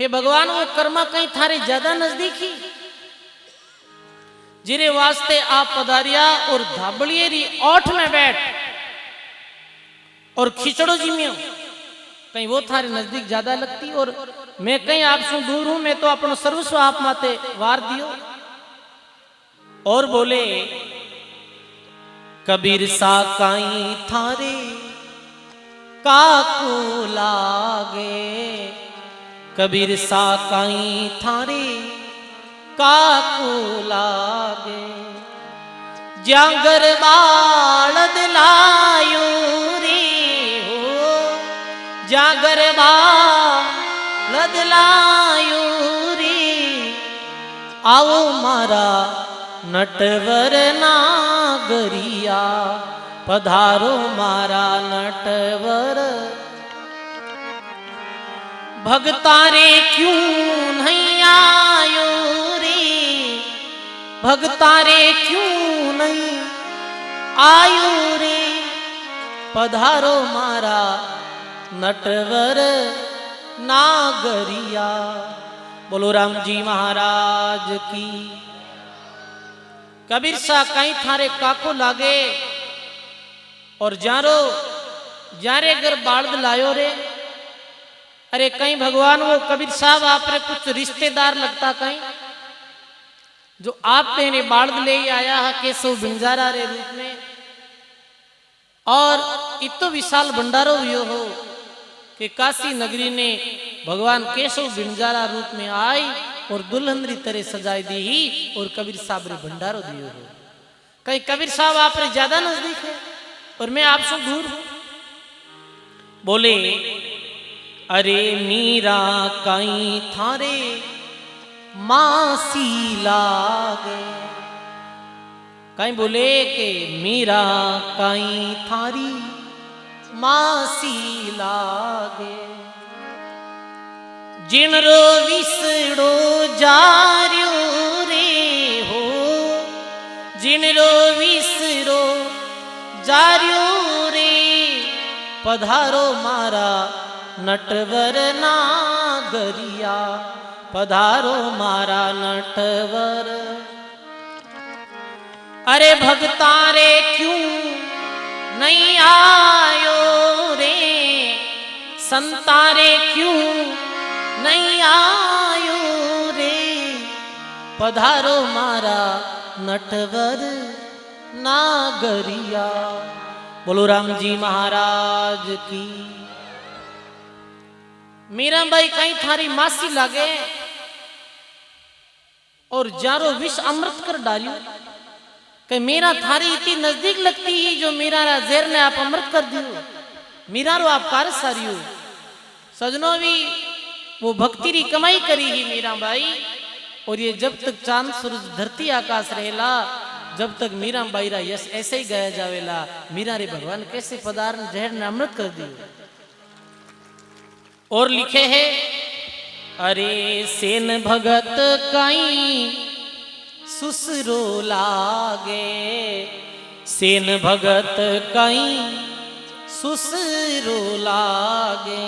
हे भगवान, वो कर्मा कहीं थारे ज्यादा नजदीकी, जिरे वास्ते आप पधारिया और धाबड़ियेरी ओठ में बैठ और खिचड़ो जिम्यो, कहीं वो थारे नजदीक ज्यादा लगती, और मैं कहीं आपसे दूर हूं, मैं तो अपनो सर्वस्व आप माते वार दियो। और बोले कबीर सा काई थारे काको लागे, कबीर सा काई थारे काको लागे, जागर बाल दिलायो रे हो, जागर बाल दिलायो रे, आओ मारा नटवर नागरिया, पधारो मारा नटवर। भगतारे क्यों नहीं आयो रे, भगतारे क्यों नहीं आयो रे, पधारो मारा नटवर नागरिया। बोलो राम जी महाराज की। कबीर सा कहीं थारे काको लागे और जारो जारे घर बाल्द लायो रे। अरे कहीं भगवान वो कबीर साहब आप रे कुछ रिश्तेदार लगता कहीं जो आप ने बाल्द ले आया है केशव बिंजारा रे रूप में। और इतो विशाल भंडारो हुयो हो कि काशी नगरी ने भगवान केशव बिंजारा रूप में आई और दुल्हनरी तरह सजाई दी ही और कबीर साहब रे भंडारो दियो हो। कहीं कबीर साहब आप रे ज्यादा नजदीक है और मैं आपसे दूर हूं। बोले अरे मीरा कहीं थारे मासी लागे, कहीं बोले के मीरा कहीं थारी मासी लागे। जिनरो विसड़ो जार्यो रे हो, जिनरो विसड़ो जार्यो रे, पधारो मारा नटवर नागरिया, पधारो मारा नटवर। अरे भगतारे क्यों नहीं आयो रे, संतारे क्यों नहीं आयो रे, पधारो मारा नटवर नागरिया। बोलो राम जी महाराज की। मीरा भाई कहीं थारी मासी लागे और जारो विष अमृत कर डालियो कि मीरा थारी इतनी नजदीक लगती ही जो मीरा जेर ने आप अमृत कर दियो, मीरा रो आप कार सारियो। सजनों भी वो भक्ति री कमाई करी ही मीरा बाई। और ये जब तक चांद सूरज धरती आकाश रहेला, जब तक मीरा बाई रा यश ऐसे ही गाया जावेला। मीरा रे भगवान कैसे पदार्थ जहर ने अमृत कर दियो। और लिखे है अरे सेन भगत कहीं सुसरो लागे, सेन भगत कहीं सुसरो लागे।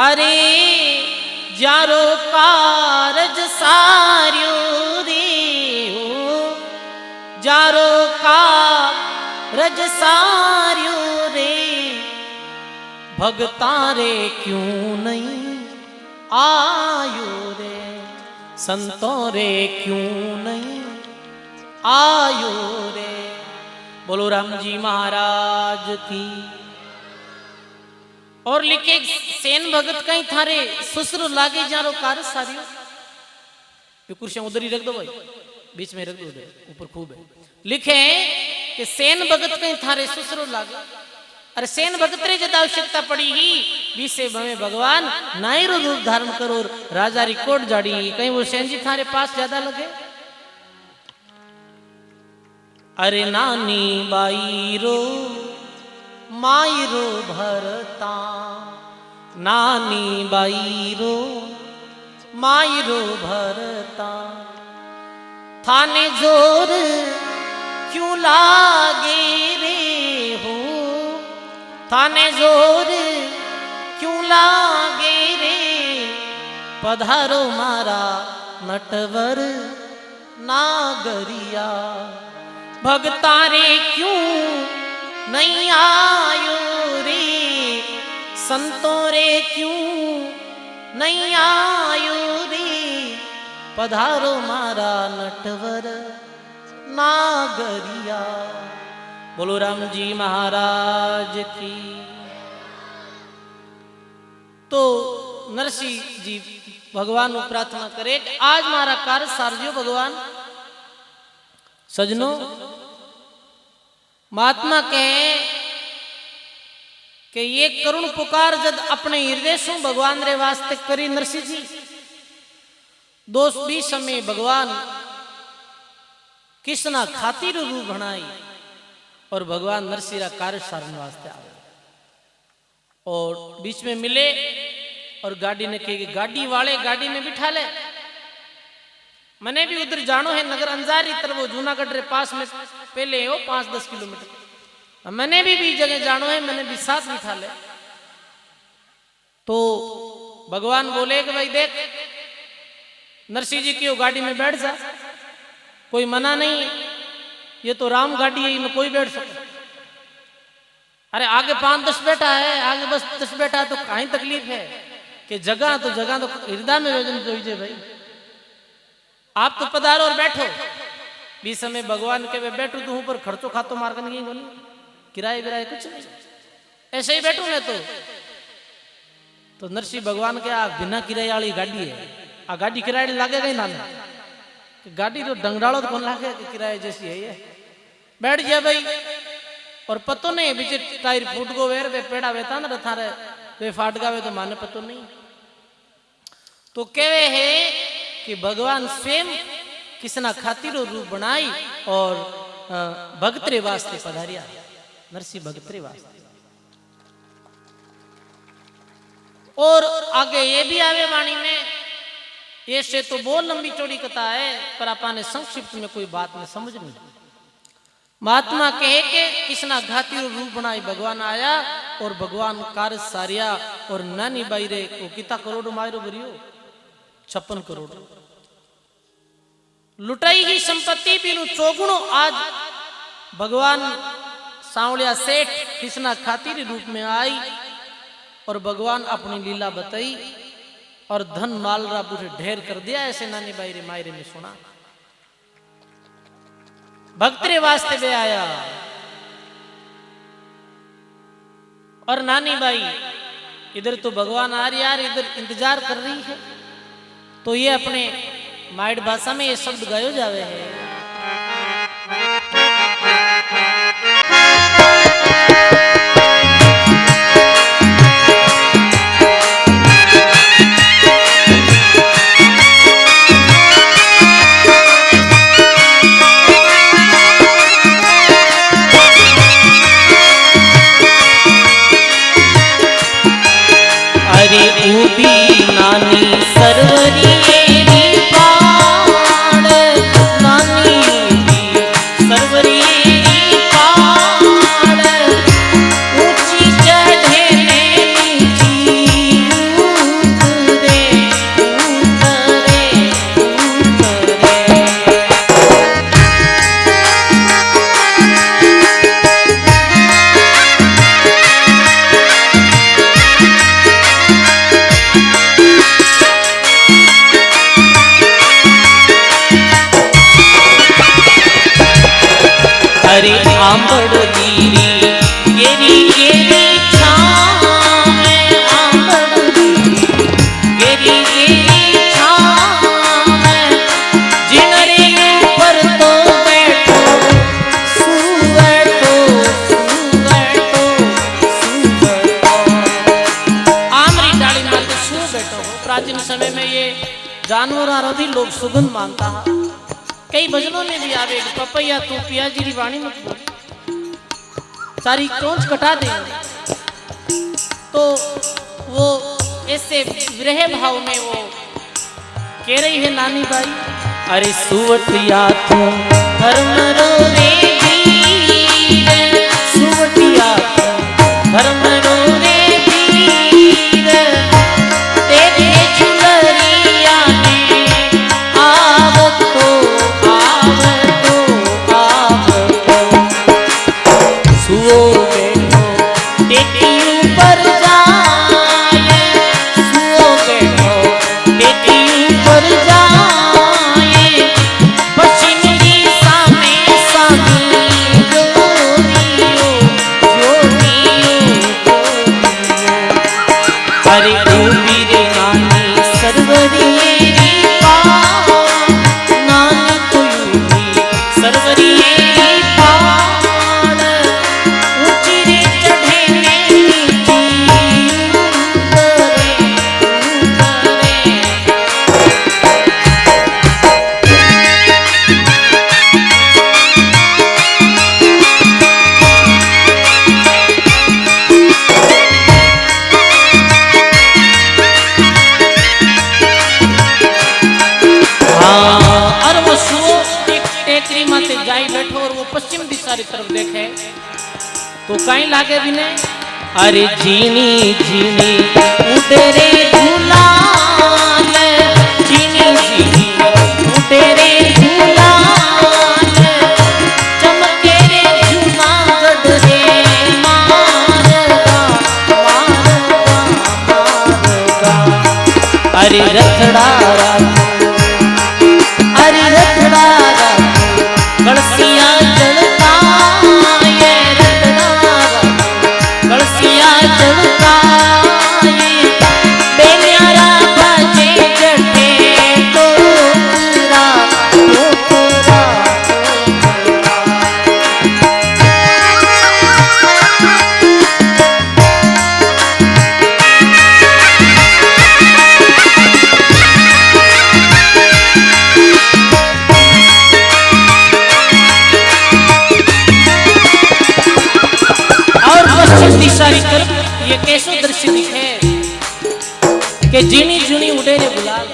अरे जारो कारज सार्यो रे हो, जारो कारज सार्यो रे, भगतारे क्यों नहीं आयो रे, संतों रे क्यों नहीं आयो रे। बोलो राम जी महाराज की। और लिखे सेन भगत कहीं थारे सुसरो लागे जारो कार सारियो। ये कुर्सियां उधर ही रख दो भाई, बीच में रख दो, ऊपर खूब है। लिखे कि सेन भगत कहीं थारे सुसरो लागे। अरे सेन भगत रे जद आवश्यकता पड़ी ही बीसे भवे भगवान नायरो रूप धारण करो राजा री कोट जाड़ी, कहीं वो सेन जी थारे पास ज्यादा लगे। अरे नानी बाई रो माई रो भरता, नानी बाई रो माई रो भरता, थाने जोर क्यों लागे रे हो, थाने जोर क्यों लागे रे, पधारो मारा नटवर नागरिया। भगतारे क्यों नहीं आयो रे, संतों रे क्यों नहीं आयो रे, पधारो मारा नटवर नागरिया। बोलो राम जी महाराज की। तो नरसिंह जी भगवान को प्रार्थना करे कि आज मारा कार्य सारजियो भगवान। सजनों महात्मा कहे कि ये करुण पुकार जद अपने हृदय से भगवान रे वास्ते करी नरसिंह जी। दोस्त भी समय भगवान किसना खातिर रूप बनाई और भगवान नरसिंह कार्य सारण वास्ते आवे और बीच में मिले और गाड़ी ने कही गाड़ी वाले गाड़ी में बिठा ले, मैंने भी उधर जानो है नगर अंजारी तरफ, वो जूनागढ़ रे पास में पहले हो 5-10 किलोमीटर, मैंने भी जगह जानो है, मैंने भी साथ बिठा ले। तो भगवान बोले कि भाई देख नरसिंह जी की गाड़ी में बैठ जा, कोई मना नहीं, ये तो राम गाड़ी है, इनमें कोई बैठ सकता। अरे आगे 5-10 बैठा है, आगे बस 10 बैठा है तो कहीं तकलीफ है कि जगह तो हृदय में वजन जोइजे भाई, आप तो पधारो और बैठो। बीच समय भगवान के वे बैठू तो ऊपर खर्चो खातो मार कर बोली किराए विराए कुछ नहीं, ऐसे ही बैठू मैं तो नरसिंह भगवान के आ बिना किराए वाली गाड़ी है, आ गाड़ी किराए लागेगा ही ना, गाड़ी तो डंगराड़ो तो कौन लागे कि किराए जैसी है ये, बैठ गया भाई। और पतो नहीं बीच टायर फूट गो वेर वे पेड़ा वेता ना रथा रे वे फाट गावे तो माने पतो नहीं। तो कहवे है कि भगवान स्वयं किसना खातिर रूप बनाई और भगतरे वास्ते पधारिया, नरसिंह भगतरे वास्ते। और आगे ये भी आवे वाणी में, ये से तो बहुत लंबी चौड़ी कथा है पर आपने संक्षिप्त में कोई बात में समझ नहीं। महात्मा कहे के किसना घाती रूप बनाई भगवान आया और भगवान कार्य सारिया और नानी बाई रे को कितना करोड़ मायरो भरियो 56 करोड़ लुटाई ही संपत्ति भी चौगुणों आज भगवान सांवलिया सेठ किसना खातिर रूप में आई और भगवान अपनी लीला बताई और धन माल रा पूरे ढेर कर दिया। ऐसे नानी बाई रे मायरे में सुना भक्तरे वास्ते भी आया और नानी बाई इधर तो भगवान आ रही यार, इधर इंतजार कर रही है। तो ये अपने माइड भाषा में ये शब्द गायो जावे है, नानी सरवरी पाड़, नानी सरवरी पाड़, ऊंची चढ़े नीची उतरे उतरे उतरे। अरे आंबड़ गिरी गेरी गेरी छाँव में, आंबड़ गिरी गेरी छाँव में, जिनरे ऊपर तो बैठो सुवैठो सुवैठो सुवैठो। आमरी डाली माते सु बैठो। प्राचीन समय में ये जानवर आराधी लोग सुगंध मानता है। कई भजनों में भी आवे पपैया तू पिया जी वाणी मत बोल, सारी चोंच कटा दे। तो वो ऐसे विरह भाव में वो कह रही है नानी बाई, अरे सुवटिया तू धर्म रो रे वीर, सुवटिया तू धर्म रो रे वीर, तेरे झुलरिया ने आवतो सुओ बैठो टेकी ऊपर जाए, सुओ बैठो टेकी ऊपर जाए, पश्चिम दिशा में सामी जोरियो जोरियो जोरियो। अरे डूबी रे नानी सरवरी पाड़, नानी तो यूं सरवरी दिशा री तरफ देखे तो कहीं लागे भी नहीं। अरे झीणी झीणी उड़े रे झूलाल, झीणी झीणी उड़े रे झूलाल, चमके रे जूनागढ़ रे मारगा मारगा मारगा। अरे रथड़ा अरे रथड़ा कलसिया जलता ये रथड़ा कलसिया जलता ये बेन्यारा बजे जटे तो पूरा तो पूरा। दिशा की तरफ ये कैसो दृश्य दिखे कि जीनी जुनी उड़े रे गुलाल।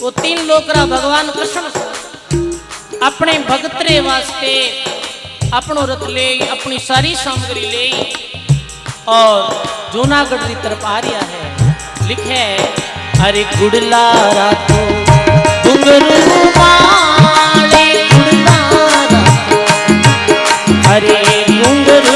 वो तीन लोकरा भगवान कृष्ण अपने भगतरे वास्ते अपनो रथ ले अपनी सारी सामग्री ले और जूनागढ़ की तरफ आ रहा है। लिखे अरे गुड़ला रातो घुंघरू माले गुड़ला रातो, अरे घुंघरू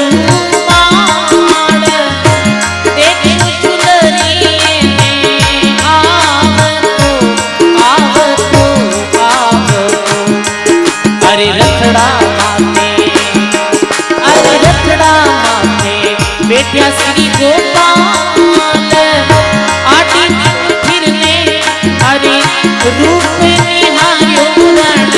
बेटिया श्री गोपाल आटी फिरने अरे रूप निहारो रण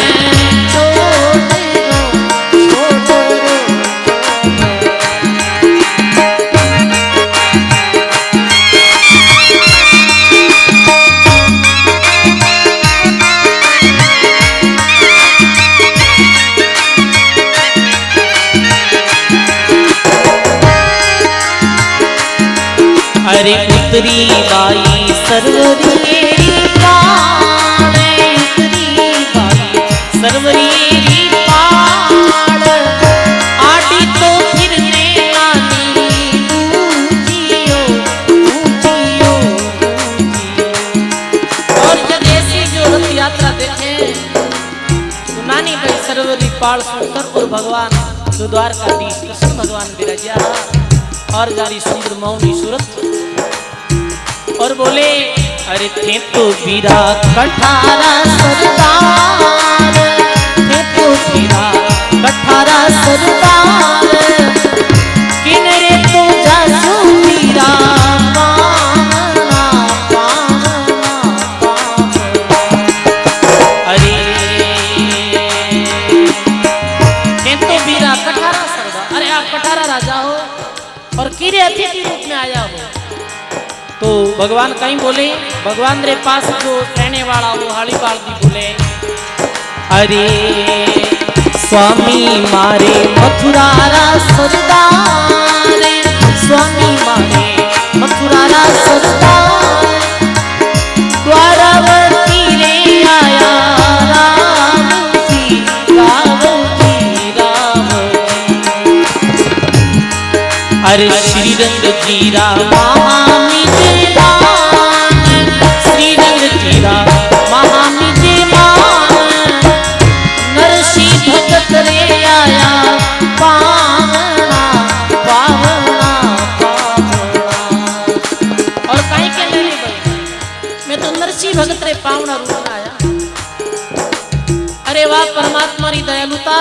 अरे उतरी बाई सरवरी पाल, उतरी बाई सरवरी पाल आटी तो फिरने वाली ऊंचियो ऊंचियो ऊंचियो। और जब ऐसी जो रथ यात्रा देखे तो नानी भाई सरवरी पाल सुनकर और भगवान जो द्वारकाधीश कृष्ण भगवान विराजा और जारी सुंदर मौनी सूरत और बोले अरे थे तो बीरा कठारा सरदार, थे तो बीरा कठारा सरदार, किनरे तो जासू बीरा पावना पावना पावना। अरे थे तो बीरा कठारा सरदार, अरे आप कठारा राजा हो और किरे अतिथि रूप में आया हो। तो भगवान कहीं बोले भगवान रे पास जो रहने वाला वो हाली बाल भी बोले अरे स्वामी मारे मथुरारा सरदार, स्वामी मारे मथुरारा सरदार, द्वारावती रे आया राम जी राम जी राम जी। अरे श्रीरंग जीरा महामी श्रीरंग जीरा महामी जे मान, नरसी भगत रे आया पावना पावना पावना। और कहीं के नहीं भाई मैं तो नरसी भगत रे पावना रूप में आया। अरे वाह परमात्मा री दयालुता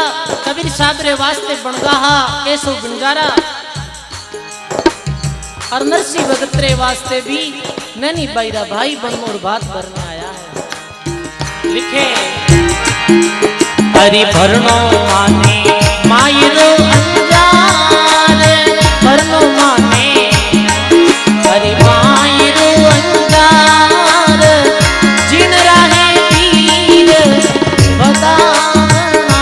कबीर साहब रे वास्ते बनगाहा ऐसो बिनगारा और नरसी भगत रे वास्ते भी नैनी बाईरा भाई बन और बात भरने आया है। लिखे हरि भरनो माने मायरो अंजार, भरनो माने हरि मायरो अंजार, जिन राहे पीर बताना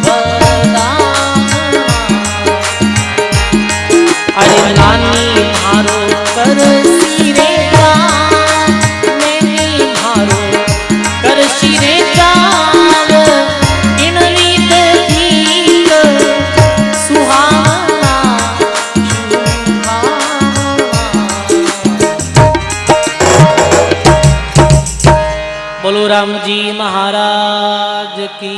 बताना। अरे नानी मारो कर सिरे कर सिरे इन रीत थी बोलो राम जी महाराज की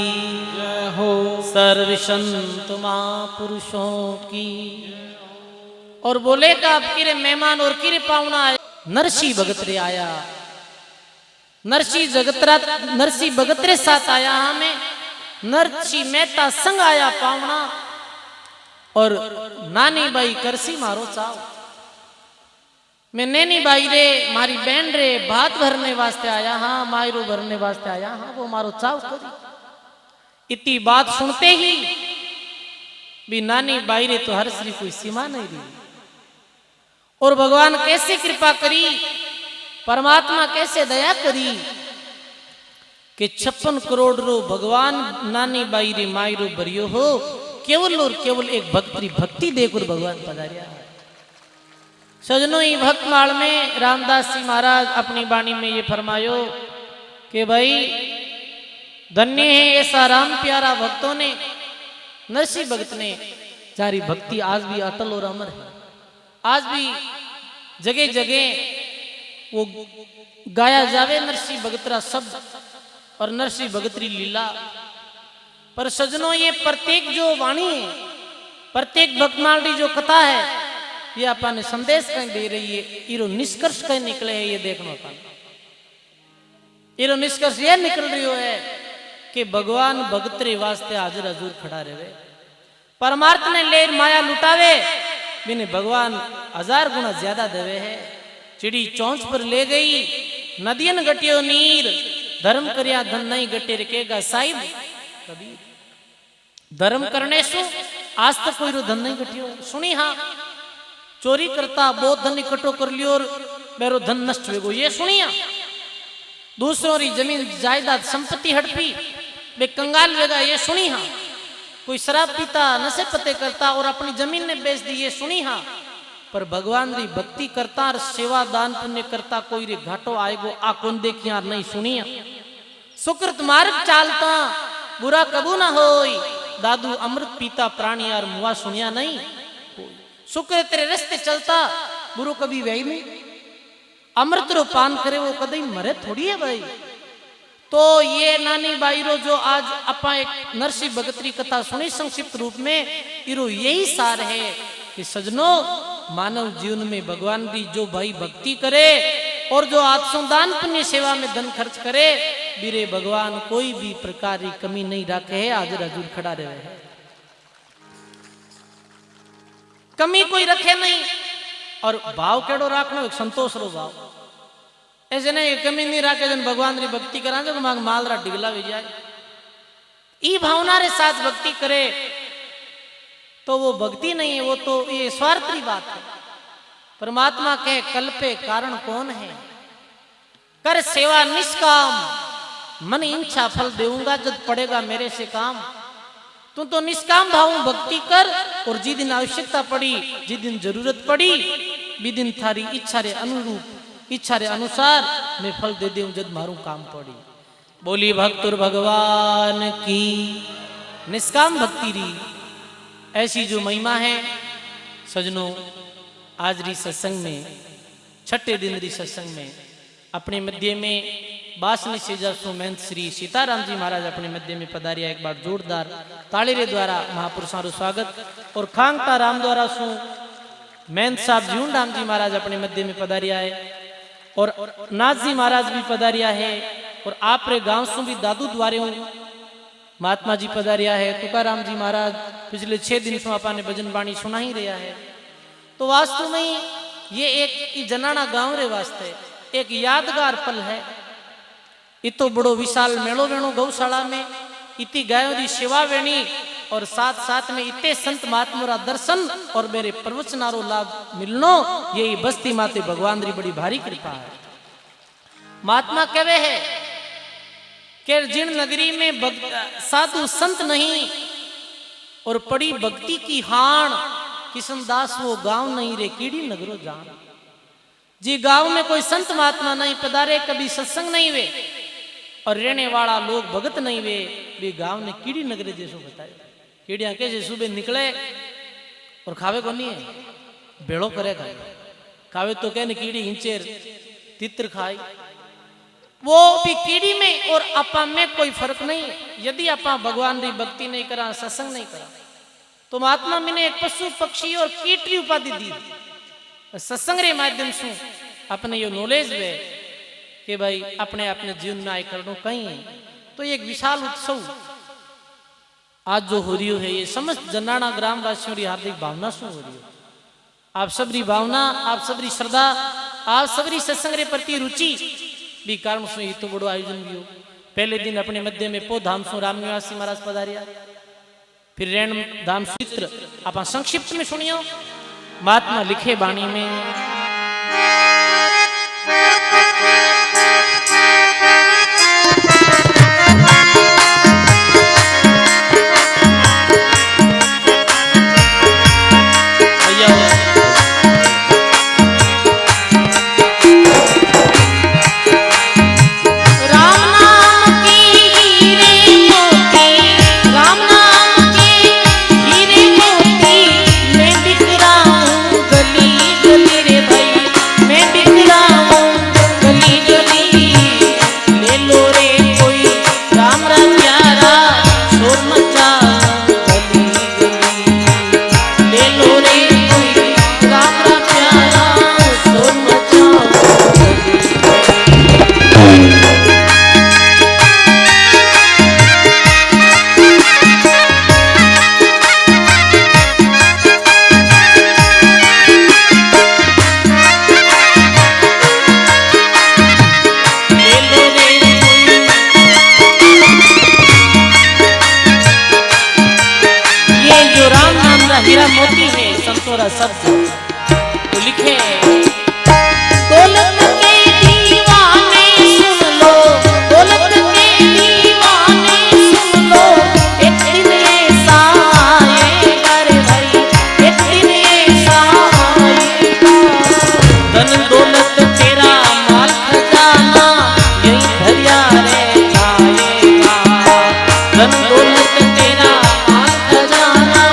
जय हो। सर्व संत महापुरुषों की। और बोले का अब किरे मेहमान और किरे पावना नरसी भगतरे आया। नरसी भगतरे साथ आया हमें। नरसी मेहता संग आया पावना। और नानी बाई करसी मारो चाव। मैं नैनी बाई रे मारी बहन रे भात भरने वास्ते आया हाँ, मायरो भरने वास्ते आया हाँ, वो मारो चाव करी। इतनी बात सुनते ही भी नानी बाई रे तो हर श्री कोई सीमा नहीं रही। और भगवान कैसे कृपा करी, परमात्मा कैसे दया करी कि 56 करोड़ रो भगवान नानी बाई रे मायरो भरियो हो। केवल और केवल एक भक्ति देकर भगवान पधारिया। सजनों ही भक्तमाल में रामदास जी महाराज अपनी वाणी में ये फरमायो कि भाई धन्य है ऐसा राम प्यारा भक्तों ने, नरसी भगत ने, जारी भक्ति आज भी अटल और अमर है। आज भी जगह जगह वो गाया जावे नरसी भगतरा शब्द और नरसी भगतरी लीला। पर सजनों ये प्रत्येक जो वाणी है, प्रत्येक भक्तमाल की जो कथा है, ये अपन संदेश कहीं दे रही है। इरो निष्कर्ष कहीं निकले है, ये देखना अपन। इरो निष्कर्ष ये निकल रही है कि भगवान भगतरे वास्ते हाजिर हजूर खड़ा रहे। परमार्थ ने लेर माया लुटावे बिने भगवान 1000 गुना ज्यादा देवे है। चिड़ी चौंच पर ले गई नदियन गटियो नीर, धर्म करिया धन नहीं गटे रखेगा साहिब कबीर। धर्म करने सु आज तक कोई रो धन नहीं गटियो सुनी। हाँ, चोरी करता बहुत धन इकट्ठो कर लियो और मेरो धन नष्ट हो ये सुनिया। दूसरों की जमीन जायदाद संपत्ति हड़पी बे कंगाल वेगा ये सुनी। हाँ, कोई शराब पीता नशे पते करता और अपनी जमीन ने बेच दी ये सुनी। हाँ, पर भगवान री भक्ति करता और सेवा दान पुण्य करता कोई रे घाटो आएगो आ कौन देखिया नहीं सुनिया। सुकृत मार्ग चालता बुरा कबू ना होई, दादू अमृत पीता प्राणी यार मुआ सुनिया नहीं। शुक्र तेरे रस्ते चलता बुरो कभी वही नहीं। अमृत रो पान करे वो कदई मरे थोड़ी है भाई। तो ये नानी बाई रो जो आज अपा एक नरसी भगतरी कथा सुनी संक्षिप्त रूप में, इरो यही सार है कि सजनों मानव जीवन में भगवान की जो भाई भक्ति करे और जो आत्मदान पुण्य सेवा में धन खर्च करे, बीरे भगवान कोई भी प्रकार की कमी नहीं रखे है, हाजिर हजूर खड़ा रहे है। कमी कोई रखे नहीं। और भाव केड़ो राखनो एक संतोष रो भाव। ऐसे नहीं कमी नहीं रखे जन भगवान री भक्ति करा जो मांग मालरा डिगला भी जाए। ई भावना रे साथ भक्ति करे तो वो भक्ति नहीं है, वो तो ये स्वार्थ की बात है। परमात्मा कहे कल्पे कारण कौन है, कर सेवा निष्काम, मन इच्छा फल देऊंगा जब पड़ेगा मेरे से काम। तू तो निष्काम भाव भक्ति कर और जिस दिन आवश्यकता पड़ी, जिस दिन जरूरत पड़ी, भी दिन थारी इच्छा रे अनुरूप, इच्छा रे अनुसार मैं फल दे दूं जब मारू काम पड़ी। बोली भक्तुर भगवान की। निष्काम भक्ति री ऐसी जो महिमा है सजनों, आज री सत्संग में, छठे दिन री सत्संग में अपने मध्य में बासनी सेजासु महंत श्री सीताराम जी महाराज अपने मध्य में पधारिया। एक बार जोरदार ताली रे द्वारा महापुरुषों रो स्वागत। और खांगता राम द्वारा सु महंत साहब जीवन राम जी महाराज अपने मध्य में पधारिया है। और नाथ जी महाराज भी पधारिया है। और आप रे गांव सु भी दादू द्वारे महात्मा जी पधारिया है। तुकाराम जी महाराज पिछले 6 दिन से आपने भजन बाणी सुना ही रहा है। तो वास्तव में ये एक जनाना गांव रे वास्ते एक यादगार पल है। इतो बड़ो विशाल मेलो वेणो गौशाला में, इतनी गायों की सेवा वेणी और साथ साथ में इतने संत महात्मा दर्शन और मेरे प्रवचनारो लाभ मिलनो, यही बस्ती माते भगवान री बड़ी भारी कृपा है। महात्मा कहवे है कि जिन नगरी में साधु संत नहीं और पड़ी भक्ति की हाण, किशनदास वो गांव नहीं रे कीड़ी नगरो जान। जी गांव में कोई संत महात्मा नहीं पधारे, कभी सत्संग नहीं वे और रहने वाला लोग भगत नहीं वे गांव ने कीड़ी नगरे जैसो बताए। कीड़िया कैसे सुबह निकले और खावे को नहीं है, बेड़ो करे खावे तो कह कीड़ी हिंचेर तित्र खाई वो भी कीड़ी में और आपा में कोई फर्क नहीं है। यदि आपा भगवान की भक्ति नहीं करा, सत्संग नहीं करा, तो महात्मा मैंने एक पशु पक्षी और कीट की उपाधि दी। सत्संग रे माध्यम से अपने ये नॉलेज है कि भाई अपने अपने जीवन में आय करनो कहीं है। तो एक विशाल उत्सव आज जो हो रही है, ये समस्त जनाना ग्राम वासियों की हार्दिक भावना से हो रही है। आप सबरी भावना, आप सबरी श्रद्धा, आप सबरी सत्संग रे प्रति रुचि भी कारण से ये तो बड़ो आयोजन भी हो। पहले दिन अपने मध्य में पो धाम सु राम निवासी महाराज पधारिया, फिर रैण धाम सूत्र आप संक्षिप्त में सुनियो। महात्मा लिखे बाणी में हीरा मोती है संतोरा शब्द तो लिखे दौलत के दीवाने सुन लो, दौलत के दीवाने सुन लो, एक दिन ऐसा आएगा रे भाई, एक दिन ऐसा आएगा। धन दौलत तेरा माल खजाना यही धरिया रे जाएगा। धन दौलत तेरा माल खजाना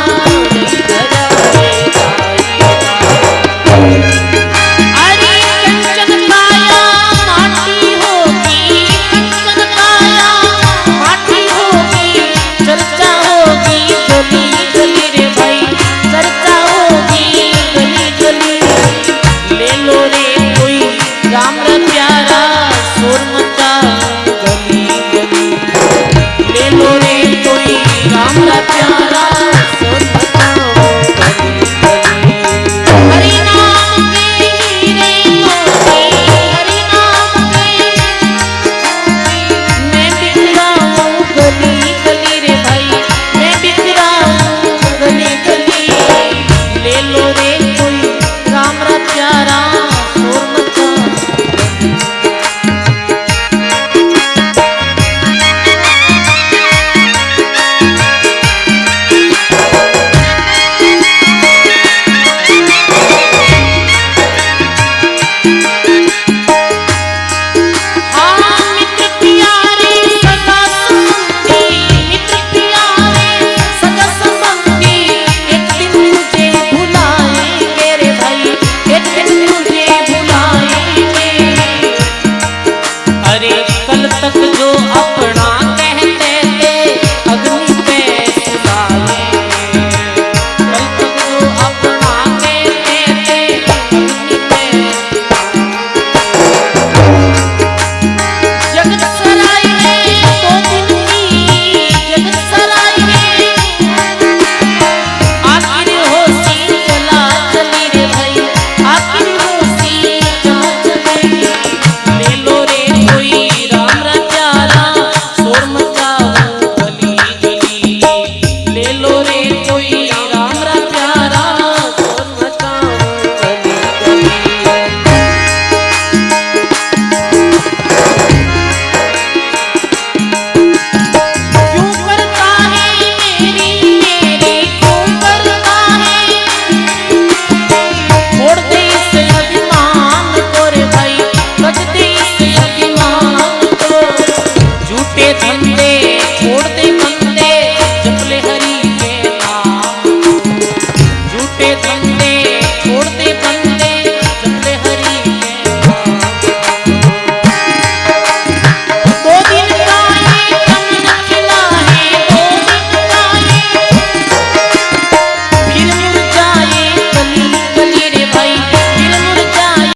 तक